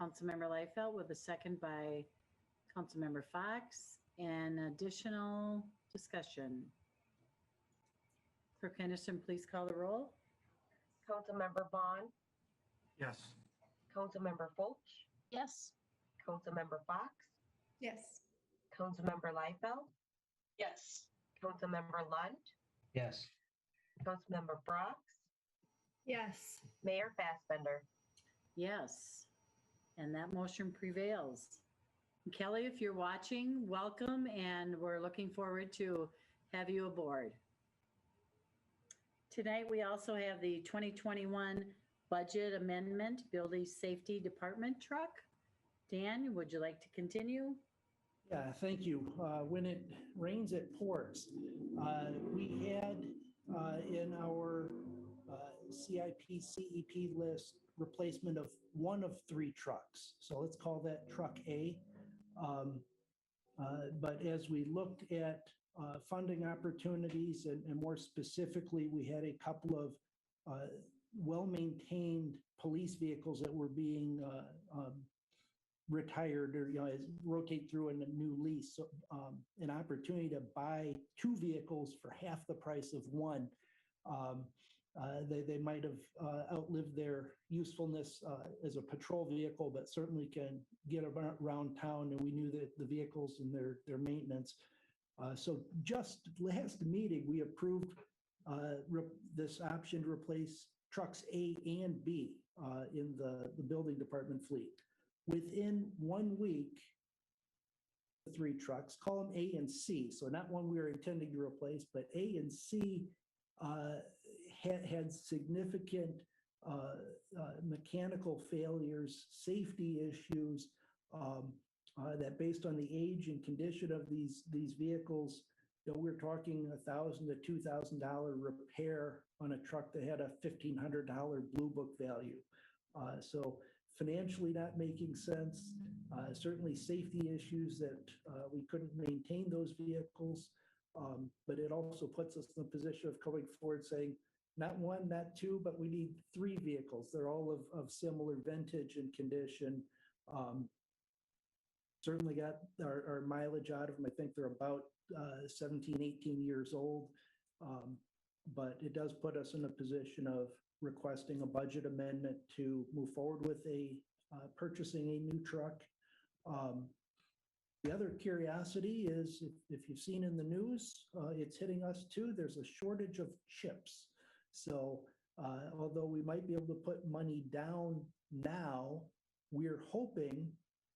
Councilmember Liefeld with a second by Councilmember Fox, and additional discussion. Clerk Henderson, please call the roll. Councilmember Vaughn, Yes. Councilmember Fulch, Yes. Councilmember Fox, Yes. Councilmember Liefeld, Yes. Councilmember Lund, Yes. Councilmember Brox, Yes. Mayor Fassbender. Yes, and that motion prevails. Kelly, if you're watching, welcome, and we're looking forward to have you aboard. Tonight, we also have the 2021 budget amendment, Building Safety Department truck. Dan, would you like to continue? Yeah, thank you. When it rains, it pours. We had in our CIP, CEP list replacement of one of 3 trucks. So let's call that truck A. But as we looked at funding opportunities, and more specifically, we had a couple of well-maintained police vehicles that were being retired or, rotate through in a new lease. So, an opportunity to buy 2 vehicles for half the price of one. They might have outlived their usefulness as a patrol vehicle, but certainly can get around town. And we knew that the vehicles and their maintenance. So just last meeting, we approved this option to replace trucks A and B in the building department fleet. Within 1 week, 3 trucks, call them A and C. So not one we were intending to replace, but A and C had significant mechanical failures, safety issues, that based on the age and condition of these vehicles, we're talking $1,000 to $2,000 repair on a truck that had a $1,500 Blue Book value. So financially not making sense. Certainly safety issues that we couldn't maintain those vehicles. But it also puts us in a position of coming forward saying, not 1, not 2, but we need 3 vehicles. They're all of similar vintage and condition. Certainly got our mileage out of them. I think they're about 17, 18 years old. But it does put us in a position of requesting a budget amendment to move forward with purchasing a new truck. The other curiosity is, if you've seen in the news, it's hitting us too. There's a shortage of chips. So although we might be able to put money down now, we're hoping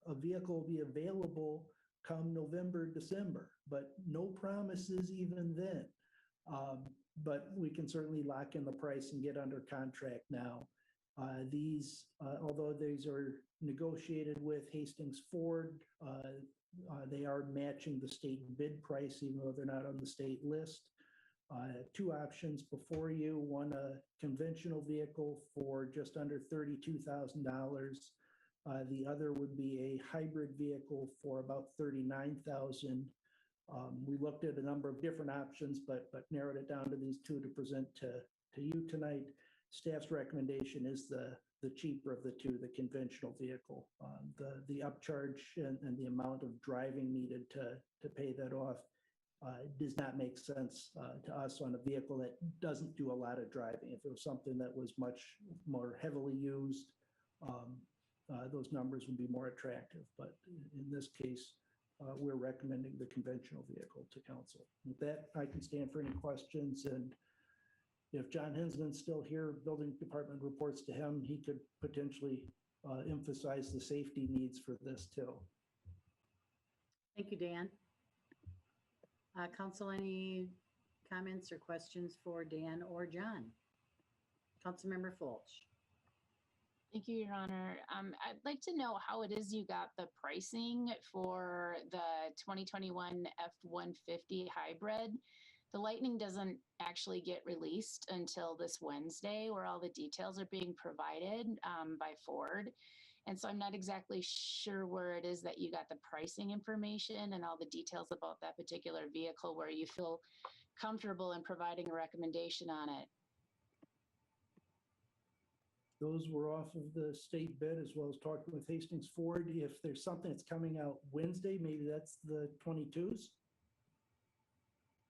a vehicle will be available come November, December, but no promises even then. But we can certainly lock in the price and get under contract now. These, although these are negotiated with Hastings Ford, they are matching the state bid price, even though they're not on the state list. 2 options before you, one a conventional vehicle for just under $32,000. The other would be a hybrid vehicle for about $39,000. We looked at a number of different options, but narrowed it down to these 2 to present to you tonight. Staff's recommendation is the cheaper of the 2, the conventional vehicle. The upcharge and the amount of driving needed to pay that off does not make sense to us on a vehicle that doesn't do a lot of driving. If it was something that was much more heavily used, those numbers would be more attractive. But in this case, we're recommending the conventional vehicle to council. With that, I can stand for any questions. And if John Hinsman's still here, building department reports to him, he could potentially emphasize the safety needs for this too. Thank you, Dan. Council, any comments or questions for Dan or John? Councilmember Fulch. Thank you, Your Honor. I'd like to know how it is you got the pricing for the 2021 F-150 hybrid. The Lightning doesn't actually get released until this Wednesday, where all the details are being provided by Ford. And so I'm not exactly sure where it is that you got the pricing information and all the details about that particular vehicle where you feel comfortable in providing a recommendation on it. Those were off of the state bid, as well as talking with Hastings Ford. If there's something that's coming out Wednesday, maybe that's the 22s.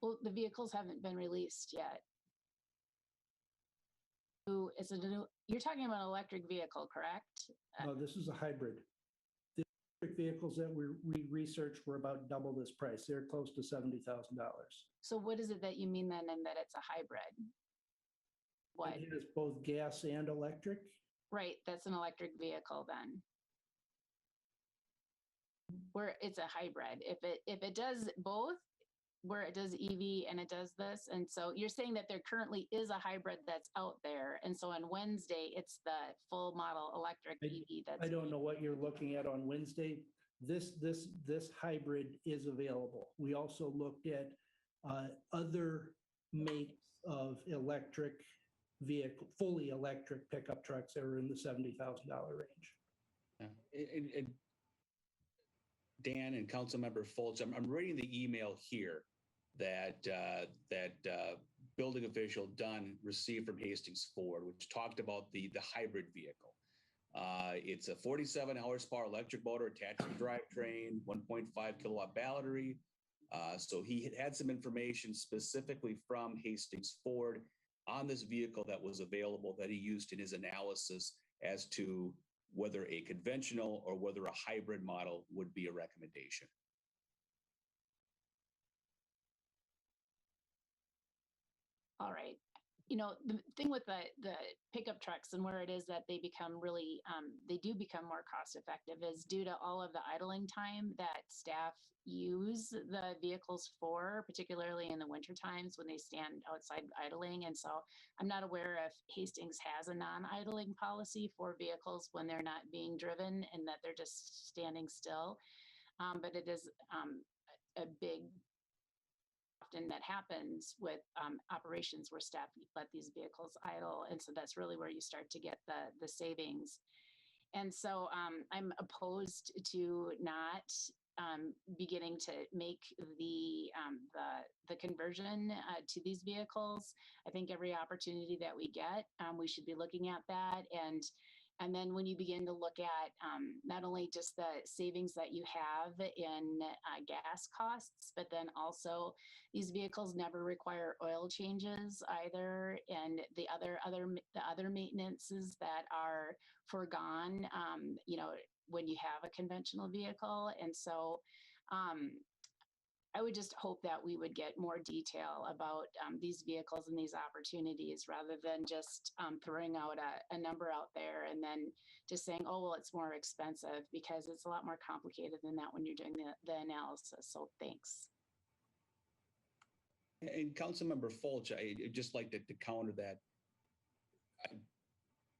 Well, the vehicles haven't been released yet. Ooh, you're talking about an electric vehicle, correct? No, this is a hybrid. The electric vehicles that we researched were about double this price. They're close to $70,000. So what is it that you mean then in that it's a hybrid? What? It is both gas and electric. Right, that's an electric vehicle then. Where it's a hybrid. If it does both, where it does EV and it does this, and so you're saying that there currently is a hybrid that's out there, and so on Wednesday it's the full model electric EV. That's I don't know what you're looking at on Wednesday. This hybrid is available. We also looked at other makes of electric vehicle, fully electric pickup trucks that are in the $70,000 range. And Dan and Councilmember Fulch, I'm reading the email here that building official Dunn received from Hastings Ford, which talked about the hybrid vehicle. It's a 47 horsepower electric motor attached to the drivetrain, 1.5 kilowatt battery. So he had some information specifically from Hastings Ford on this vehicle that was available that he used in his analysis as to whether a conventional or whether a hybrid model would be a recommendation. All right. You know, the thing with the pickup trucks and where it is that they become really, they do become more cost effective is due to all of the idling time that staff use the vehicles for, particularly in the winter times when they stand outside idling. And so I'm not aware if Hastings has a non-idling policy for vehicles when they're not being driven and that they're just standing still. But it is a big often that happens with operations where staff let these vehicles idle. And so that's really where you start to get the savings. And so I'm opposed to not beginning to make the conversion to these vehicles. I think every opportunity that we get, we should be looking at that. And then when you begin to look at not only just the savings that you have in gas costs, but then also these vehicles never require oil changes either, and the other maintenances that are foregone, you know, when you have a conventional vehicle. And so I would just hope that we would get more detail about these vehicles and these opportunities rather than just throwing out a number out there and then just saying, oh, well, it's more expensive, because it's a lot more complicated than that when you're doing the analysis. So thanks. And Councilmember Fulch, I'd just like to counter that.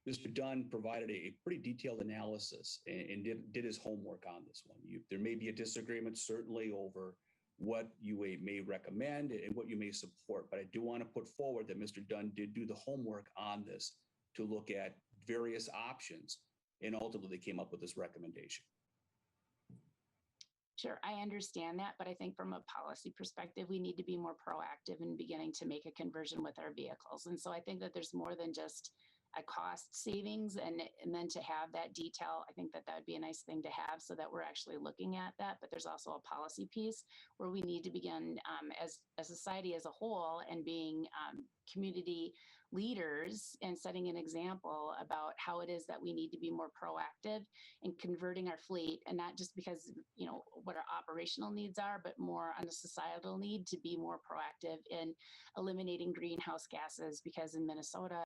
Mr. Dunn provided a pretty detailed analysis and did his homework on this one. There may be a disagreement certainly over what you may recommend and what you may support, but I do want to put forward that Mr. Dunn did do the homework on this to look at various options and ultimately came up with this recommendation. Sure, I understand that, but I think from a policy perspective, we need to be more proactive in beginning to make a conversion with our vehicles. And so I think that there's more than just a cost savings, and then to have that detail, I think that would be a nice thing to have so that we're actually looking at that. But there's also a policy piece where we need to begin as a society as a whole and being community leaders and setting an example about how it is that we need to be more proactive in converting our fleet, and not just because, you know, what our operational needs are, but more on a societal need to be more proactive in eliminating greenhouse gases, because in Minnesota,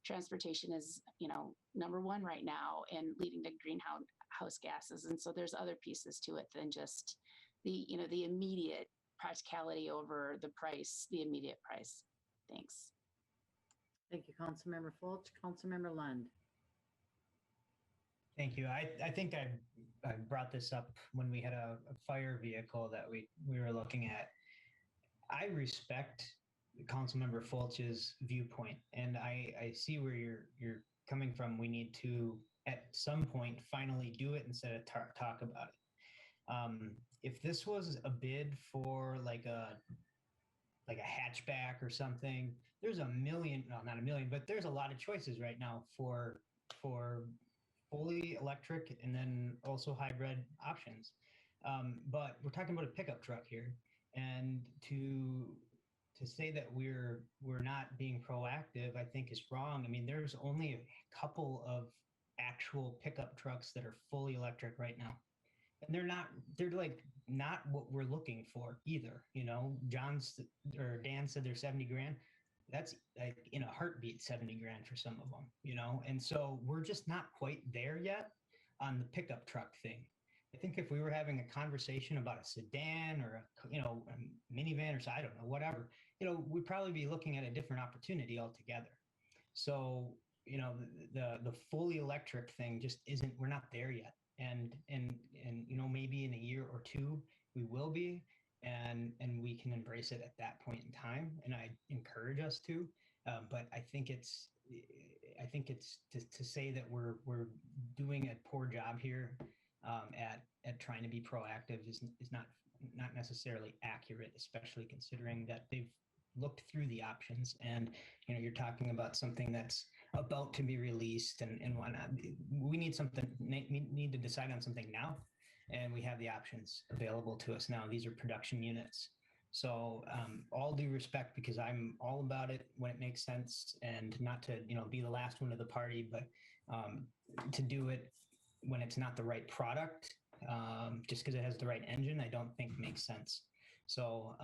transportation is, you know, #1 right now and leading to greenhouse gases. And so there's other pieces to it than just the immediate practicality over the price, the immediate price. Thanks. Thank you, Councilmember Fulch. Councilmember Lund. Thank you. I think I brought this up when we had a fire vehicle that we were looking at. I respect Councilmember Fulch's viewpoint, and I see where you're coming from. We need to, at some point, finally do it instead of talk about it. If this was a bid for like a hatchback or something, there's a million, no, not a million, but there's a lot of choices right now for fully electric and then also hybrid options. But we're talking about a pickup truck here, and to say that we're not being proactive, I think is wrong. I mean, there's only a couple of actual pickup trucks that are fully electric right now. And they're like not what we're looking for either. You know, Dan said they're 70 grand. That's like in a heartbeat, 70 grand for some of them, you know? And so we're just not quite there yet on the pickup truck thing. I think if we were having a conversation about a sedan or a minivan or so, I don't know, whatever, you know, we'd probably be looking at a different opportunity altogether. So, you know, the fully electric thing just isn't, we're not there yet. And you know, maybe in a year or two we will be, and we can embrace it at that point in time. And I encourage us to, but I think it's to say that we're doing a poor job here at trying to be proactive is not necessarily accurate, especially considering that they've looked through the options, and you're talking about something that's about to be released and whatnot. We need need to decide on something now, and we have the options available to us now. These are production units. So all due respect, because I'm all about it when it makes sense, and not to be the last one to the party, but to do it when it's not the right product, just because it has the right engine, I don't think makes sense. So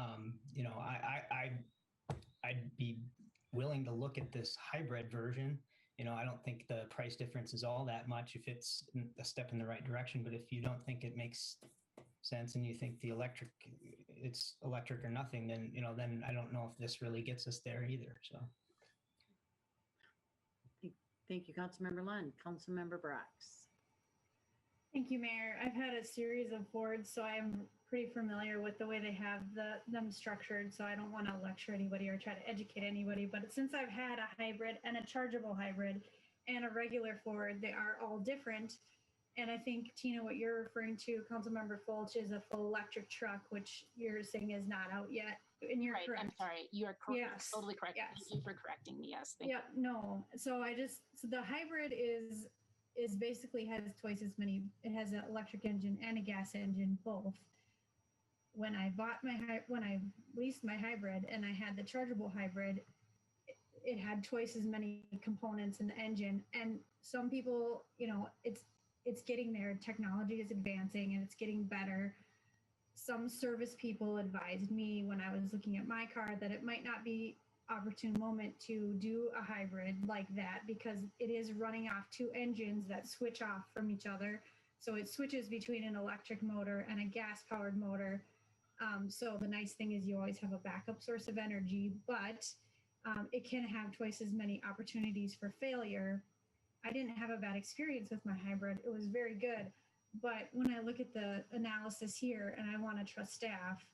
I'd be willing to look at this hybrid version. I don't think the price difference is all that much if it's a step in the right direction. But if you don't think it makes sense and you think it's electric or nothing, then then I don't know if this really gets us there either. So Thank you, Councilmember Lund. Councilmember Brox. Thank you, Mayor. I've had a series of Fords, so I'm pretty familiar with the way they have them structured. So I don't want to lecture anybody or try to educate anybody. But since I've had a hybrid and a chargeable hybrid and a regular Ford, they are all different. And I think, Tina, what you're referring to, Councilmember Fulch, is a full electric truck, which you're saying is not out yet. And you're correct. I'm sorry. You are correct. Yes. Totally correct. Yes. Thank you for correcting me. Yes. Thank you. No. So the hybrid is basically has twice as many. It has an electric engine and a gas engine, both. When I leased my hybrid and I had the chargeable hybrid, it had twice as many components in the engine. And some people, it's getting there. Technology is advancing and it's getting better. Some service people advised me when I was looking at my car that it might not be opportune moment to do a hybrid like that, because it is running off two engines that switch off from each other. So it switches between an electric motor and a gas powered motor. So the nice thing is you always have a backup source of energy, but it can have twice as many opportunities for failure. I didn't have a bad experience with my hybrid. It was very good. But when I look at the analysis here and I want to trust staff,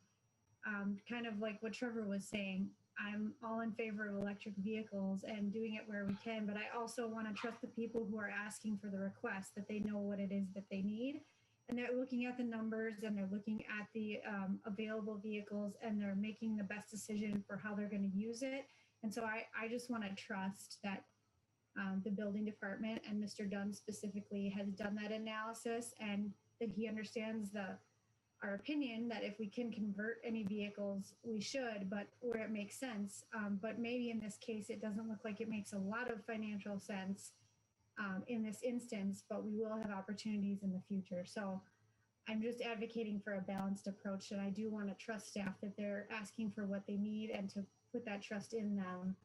kind of like what Trevor was saying, I'm all in favor of electric vehicles and doing it where we can, but I also want to trust the people who are asking for the request, that they know what it is that they need. And they're looking at the numbers and they're looking at the available vehicles and they're making the best decision for how they're going to use it. And so I just want to trust that the building department and Mr. Dunn specifically has done that analysis, and that he understands our opinion that if we can convert any vehicles, we should, but where it makes sense. But maybe in this case, it doesn't look like it makes a lot of financial sense in this instance, but we will have opportunities in the future. So I'm just advocating for a balanced approach, and I do want to trust staff that they're asking for what they need and to put that trust in them,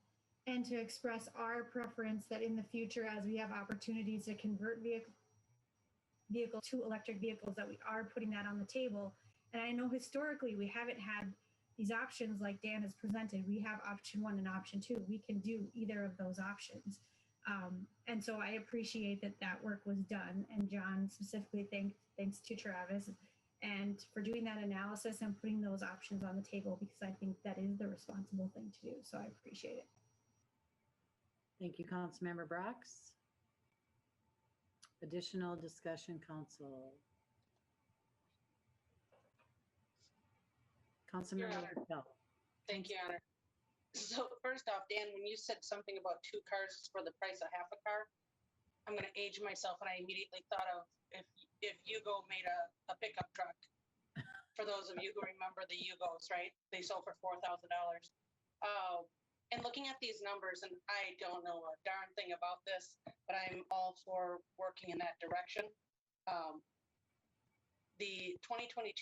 and to express our preference that in the future, as we have opportunities to convert vehicles to electric vehicles, that we are putting that on the table. And I know historically we haven't had these options like Dan has presented. We have option 1 and option 2. We can do either of those options. And so I appreciate that work was done. And John specifically thanks to Travis and for doing that analysis and putting those options on the table, because I think that is the responsible thing to do. So I appreciate it. Thank you, Councilmember Brox. Additional discussion, Councilmember Patel. Thank you, Honor. So first off, Dan, when you said something about 2 cars for the price of half a car, I'm going to age myself, and I immediately thought of if Yugo made a pickup truck. For those of you who remember the Yugos, right? They sold for $4,000. And looking at these numbers, and I don't know a darn thing about this, but I'm all for working in that direction. The 2022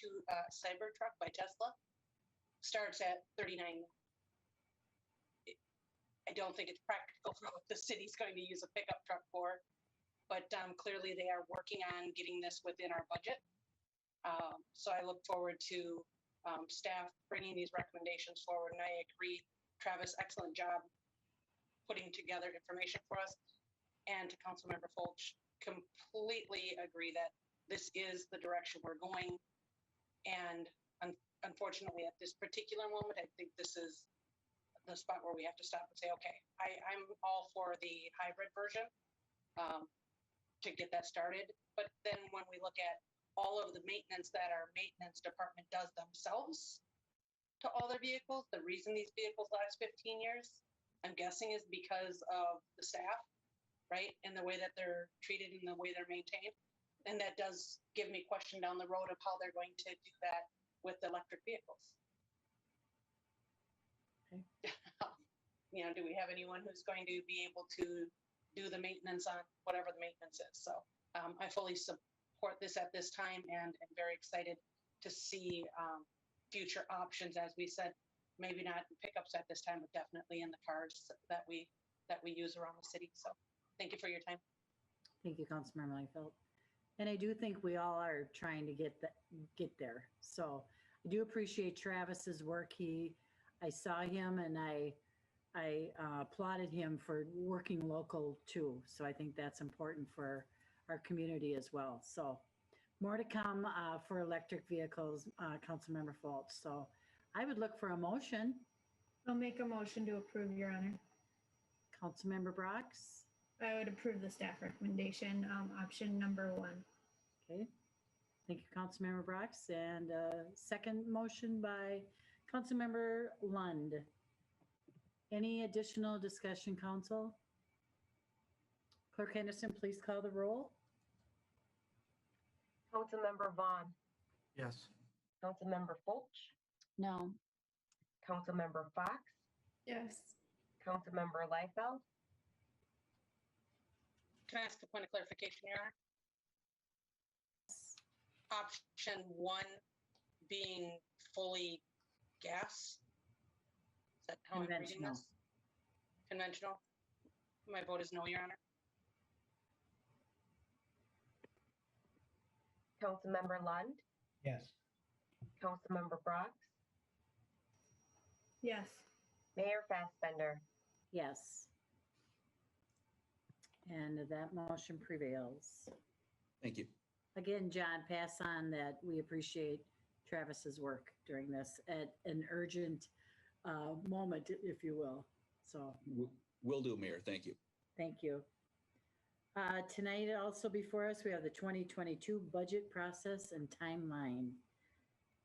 Cybertruck by Tesla starts at $39,000. I don't think it's practical for what the city's going to use a pickup truck for, but clearly they are working on getting this within our budget. So I look forward to staff bringing these recommendations forward, and I agree, Travis, excellent job putting together information for us. And to Councilmember Fulch, completely agree that this is the direction we're going. And unfortunately, at this particular moment, I think this is the spot where we have to stop and say, okay, I'm all for the hybrid version to get that started. But then when we look at all of the maintenance that our maintenance department does themselves, to all their vehicles. The reason these vehicles last 15 years, I'm guessing, is because of the staff, right? And the way that they're treated and the way they're maintained. And that does give me question down the road of how they're going to do that with electric vehicles. Okay. You know, do we have anyone who's going to be able to do the maintenance on whatever the maintenance is? So I fully support this at this time and am very excited to see future options. As we said, maybe not in pickups at this time, but definitely in the cars that we use around the city. So thank you for your time. Thank you, Councilmember Langfeld. And I do think we all are trying to get there. So I do appreciate Travis's work. I saw him and I applauded him for working local too. So I think that's important for our community as well. So more to come for electric vehicles, Councilmember Fultz. So I would look for a motion. I'll make a motion to approve, Your Honor. Councilmember Brox. I would approve the staff recommendation, option number 1. Okay. Thank you, Councilmember Brox. And second motion by Councilmember Lund. Any additional discussion, Council? Clerk Henderson, please call the roll. Councilmember Vaughn. Yes. Councilmember Fulch. No. Councilmember Fox. Yes. Councilmember Liefeld. Can I ask a point of clarification, Your Honor? Option 1 being fully gas. Is that how I'm reading this? Conventional. My vote is no, Your Honor. Councilmember Lund. Yes. Councilmember Brox. Yes. Mayor Fassbender. Yes. And that motion prevails. Thank you. Again, John, pass on that we appreciate Travis's work during this at an urgent moment, if you will. So Will do, Mayor. Thank you. thank you. Tonight also before us, we have the 2022 budget process and timeline.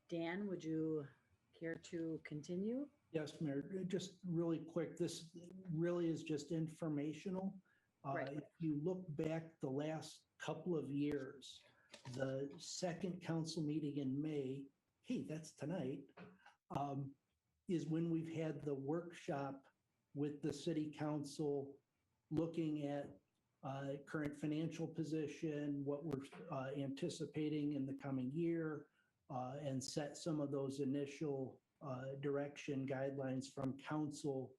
Dan, would you care to continue? Yes, Mayor, just really quick, this really is just informational. Right. If you look back the last couple of years, the second council meeting in May, hey, that's tonight, is when we've had the workshop with the city council looking at current financial position, what we're anticipating in the coming year, and set some of those initial direction guidelines from council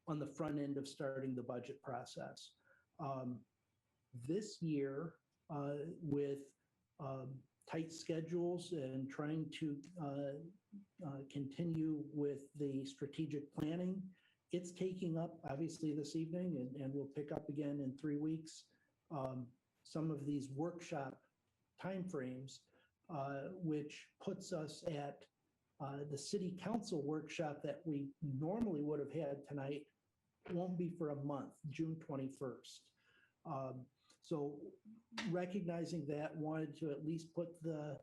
on the front end of starting the budget process. This year, with tight schedules and trying to continue with the strategic planning, it's taking up, obviously, this evening, and we'll pick up again in 3 weeks, some of these workshop timeframes, which puts us at the city council workshop that we normally would have had tonight won't be for a month, June 21st. So recognizing that, wanted to at least put the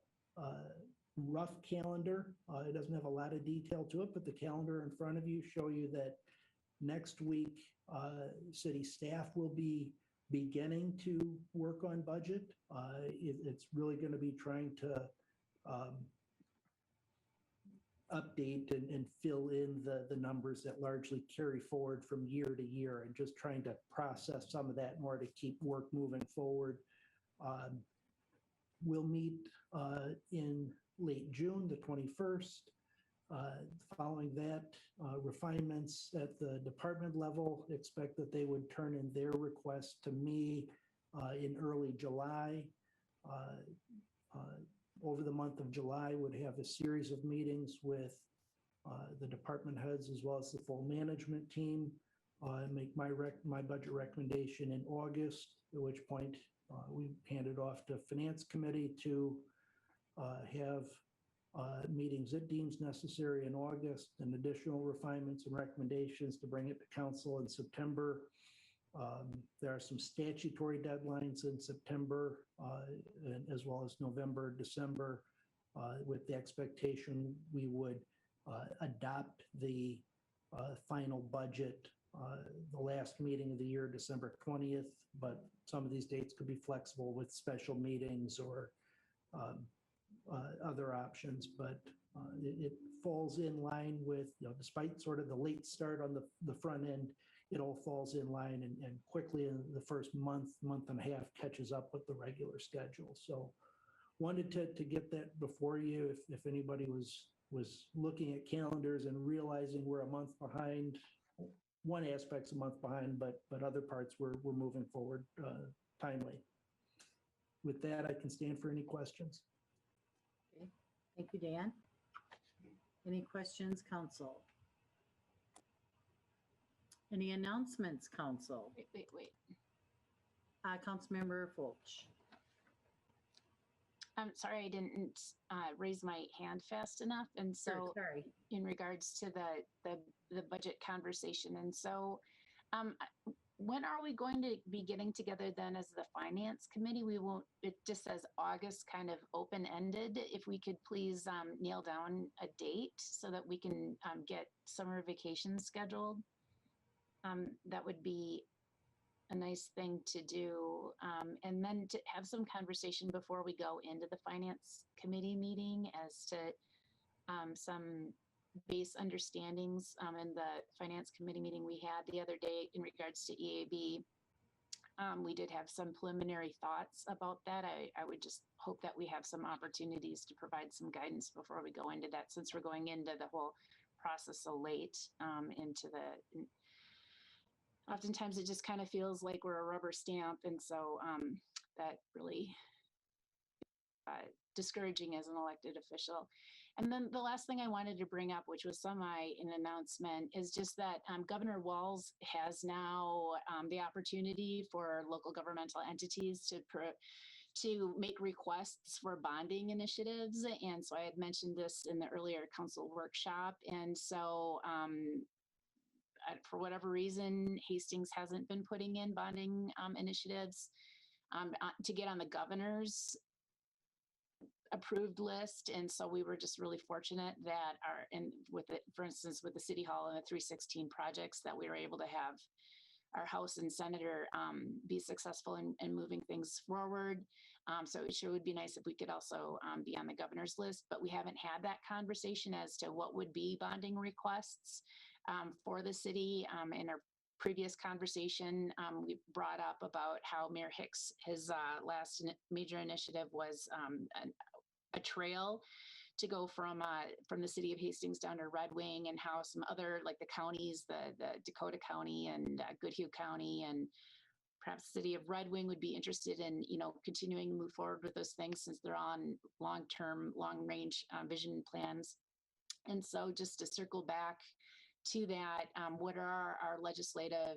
rough calendar. It doesn't have a lot of detail to it, but the calendar in front of you show you that next week, city staff will be beginning to work on budget. It's really going to be trying to update and fill in the numbers that largely carry forward from year to year, and just trying to process some of that more to keep work moving forward. We'll meet in late June, the 21st. Following that, refinements at the department level, expect that they would turn in their request to me in early July. Over the month of July, would have a series of meetings with the department heads as well as the full management team, and make my budget recommendation in August, at which point we hand it off to Finance Committee to have meetings it deems necessary in August, and additional refinements and recommendations to bring it to council in September. There are some statutory deadlines in September, as well as November, December, with the expectation we would adopt the final budget the last meeting of the year, December 20th, but some of these dates could be flexible with special meetings or other options, but it falls in line with, despite sort of the late start on the front end, it all falls in line and quickly in the first month and a half catches up with the regular schedule. So wanted to get that before you if anybody was looking at calendars and realizing we're a month behind. One aspect's a month behind, but other parts we're moving forward timely. With that, I can stand for any questions. Okay. Thank you, Dan. Any questions, council? Any announcements, council? Wait. Councilmember Fulch. I'm sorry, I didn't raise my hand fast enough. And so Sure, sorry. in regards to the budget conversation. And so when are we going to be getting together then as the finance committee? We won't, it just says August, kind of open-ended. If we could please nail down a date so that we can get summer vacations scheduled. That would be a nice thing to do. And then to have some conversation before we go into the finance committee meeting as to some base understandings in the finance committee meeting we had the other day in regards to EAB. We did have some preliminary thoughts about that. I would just hope that we have some opportunities to provide some guidance before we go into that, since we're going into the whole process so late into the, oftentimes it just kind of feels like we're a rubber stamp. And so that really discouraging as an elected official. And then the last thing I wanted to bring up, which was an announcement, is just that Governor Walz has now the opportunity for local governmental entities to make requests for bonding initiatives. And so I had mentioned this in the earlier council workshop. And so for whatever reason, Hastings hasn't been putting in bonding initiatives to get on the governor's approved list. And so we were just really fortunate that for instance, with the City Hall and the 316 projects, that we were able to have our House and Senator be successful in moving things forward. So it sure would be nice if we could also be on the governor's list, but we haven't had that conversation as to what would be bonding requests for the city. In our previous conversation, we brought up about how Mayor Hicks, his last major initiative was a trail to go from the city of Hastings down to Red Wing, and how some other, like the counties, the Dakota County and Goodhue County, and perhaps the city of Red Wing would be interested in, continuing to move forward with those things, since they're on long-term, long-range vision plans. And so just to circle back to that, what are our legislative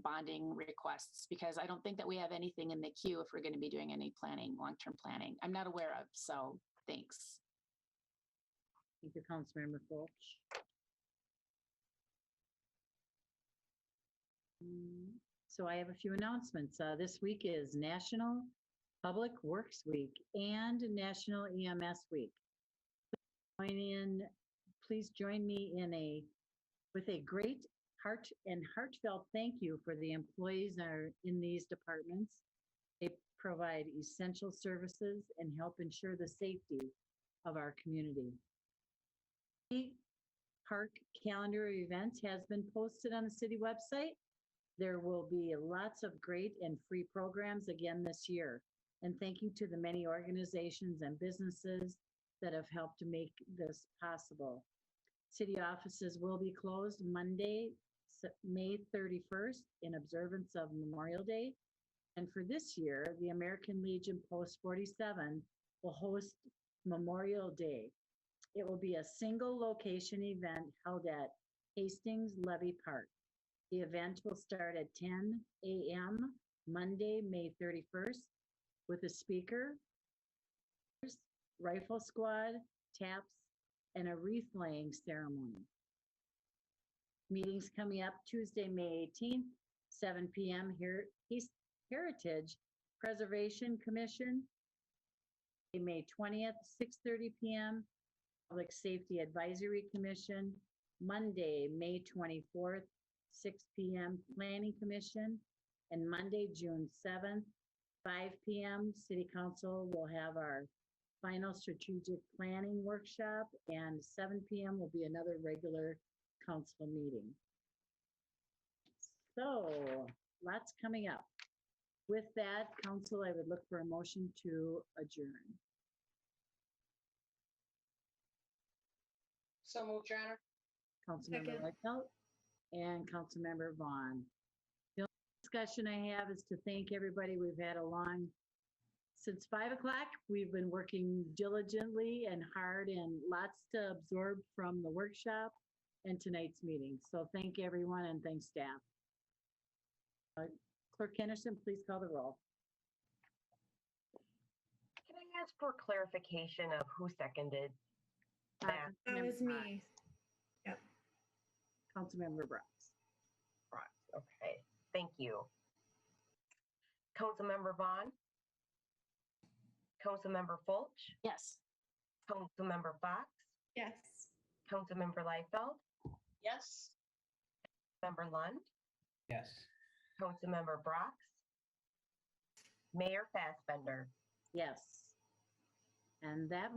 bonding requests? Because I don't think that we have anything in the queue if we're going to be doing any planning, long-term planning. I'm not aware of, so thanks. Thank you, Councilmember Fulch. So I have a few announcements. This week is National Public Works Week and National EMS Week. Please join me with a great heart and heartfelt thank you for the employees that are in these departments. They provide essential services and help ensure the safety of our community. The park calendar of events has been posted on the city website. There will be lots of great and free programs again this year. And thank you to the many organizations and businesses that have helped to make this possible. City offices will be closed Monday, May 31st, in observance of Memorial Day. And for this year, the American Legion Post 47 will host Memorial Day. It will be a single location event held at Hastings Levy Park. The event will start at 10 a.m. Monday, May 31st, with a speaker, rifle squad, taps, and a wreath laying ceremony. Meetings coming up Tuesday, May 18th, 7 p.m. here, Heritage Preservation Commission. May 20th, 6:30 p.m. Public Safety Advisory Commission, Monday, May 24th, 6 p.m. Planning Commission, and Monday, June 7th, 5 p.m. City Council will have our final strategic planning workshop, and 7 p.m. will be another regular council meeting. So, lots coming up. With that, council, I would look for a motion to adjourn. So moved, Your Honor. Councilmember Redfeld and Councilmember Vaughn. The only discussion I have is to thank everybody. We've had a long, since 5 o'clock, we've been working diligently and hard and lots to absorb from the workshop and tonight's meeting. So thank everyone and thanks staff. Clerk Henderson, please call the roll. Can I ask for clarification of who seconded that? That was me. Yep. Councilmember Brooks. Okay, thank you. Councilmember Vaughn? Councilmember Fulch? Yes. Councilmember Fox? Yes. Councilmember Liefeld? Yes. Member Lund? Yes. Councilmember Brox? Mayor Fassbender? Yes. And that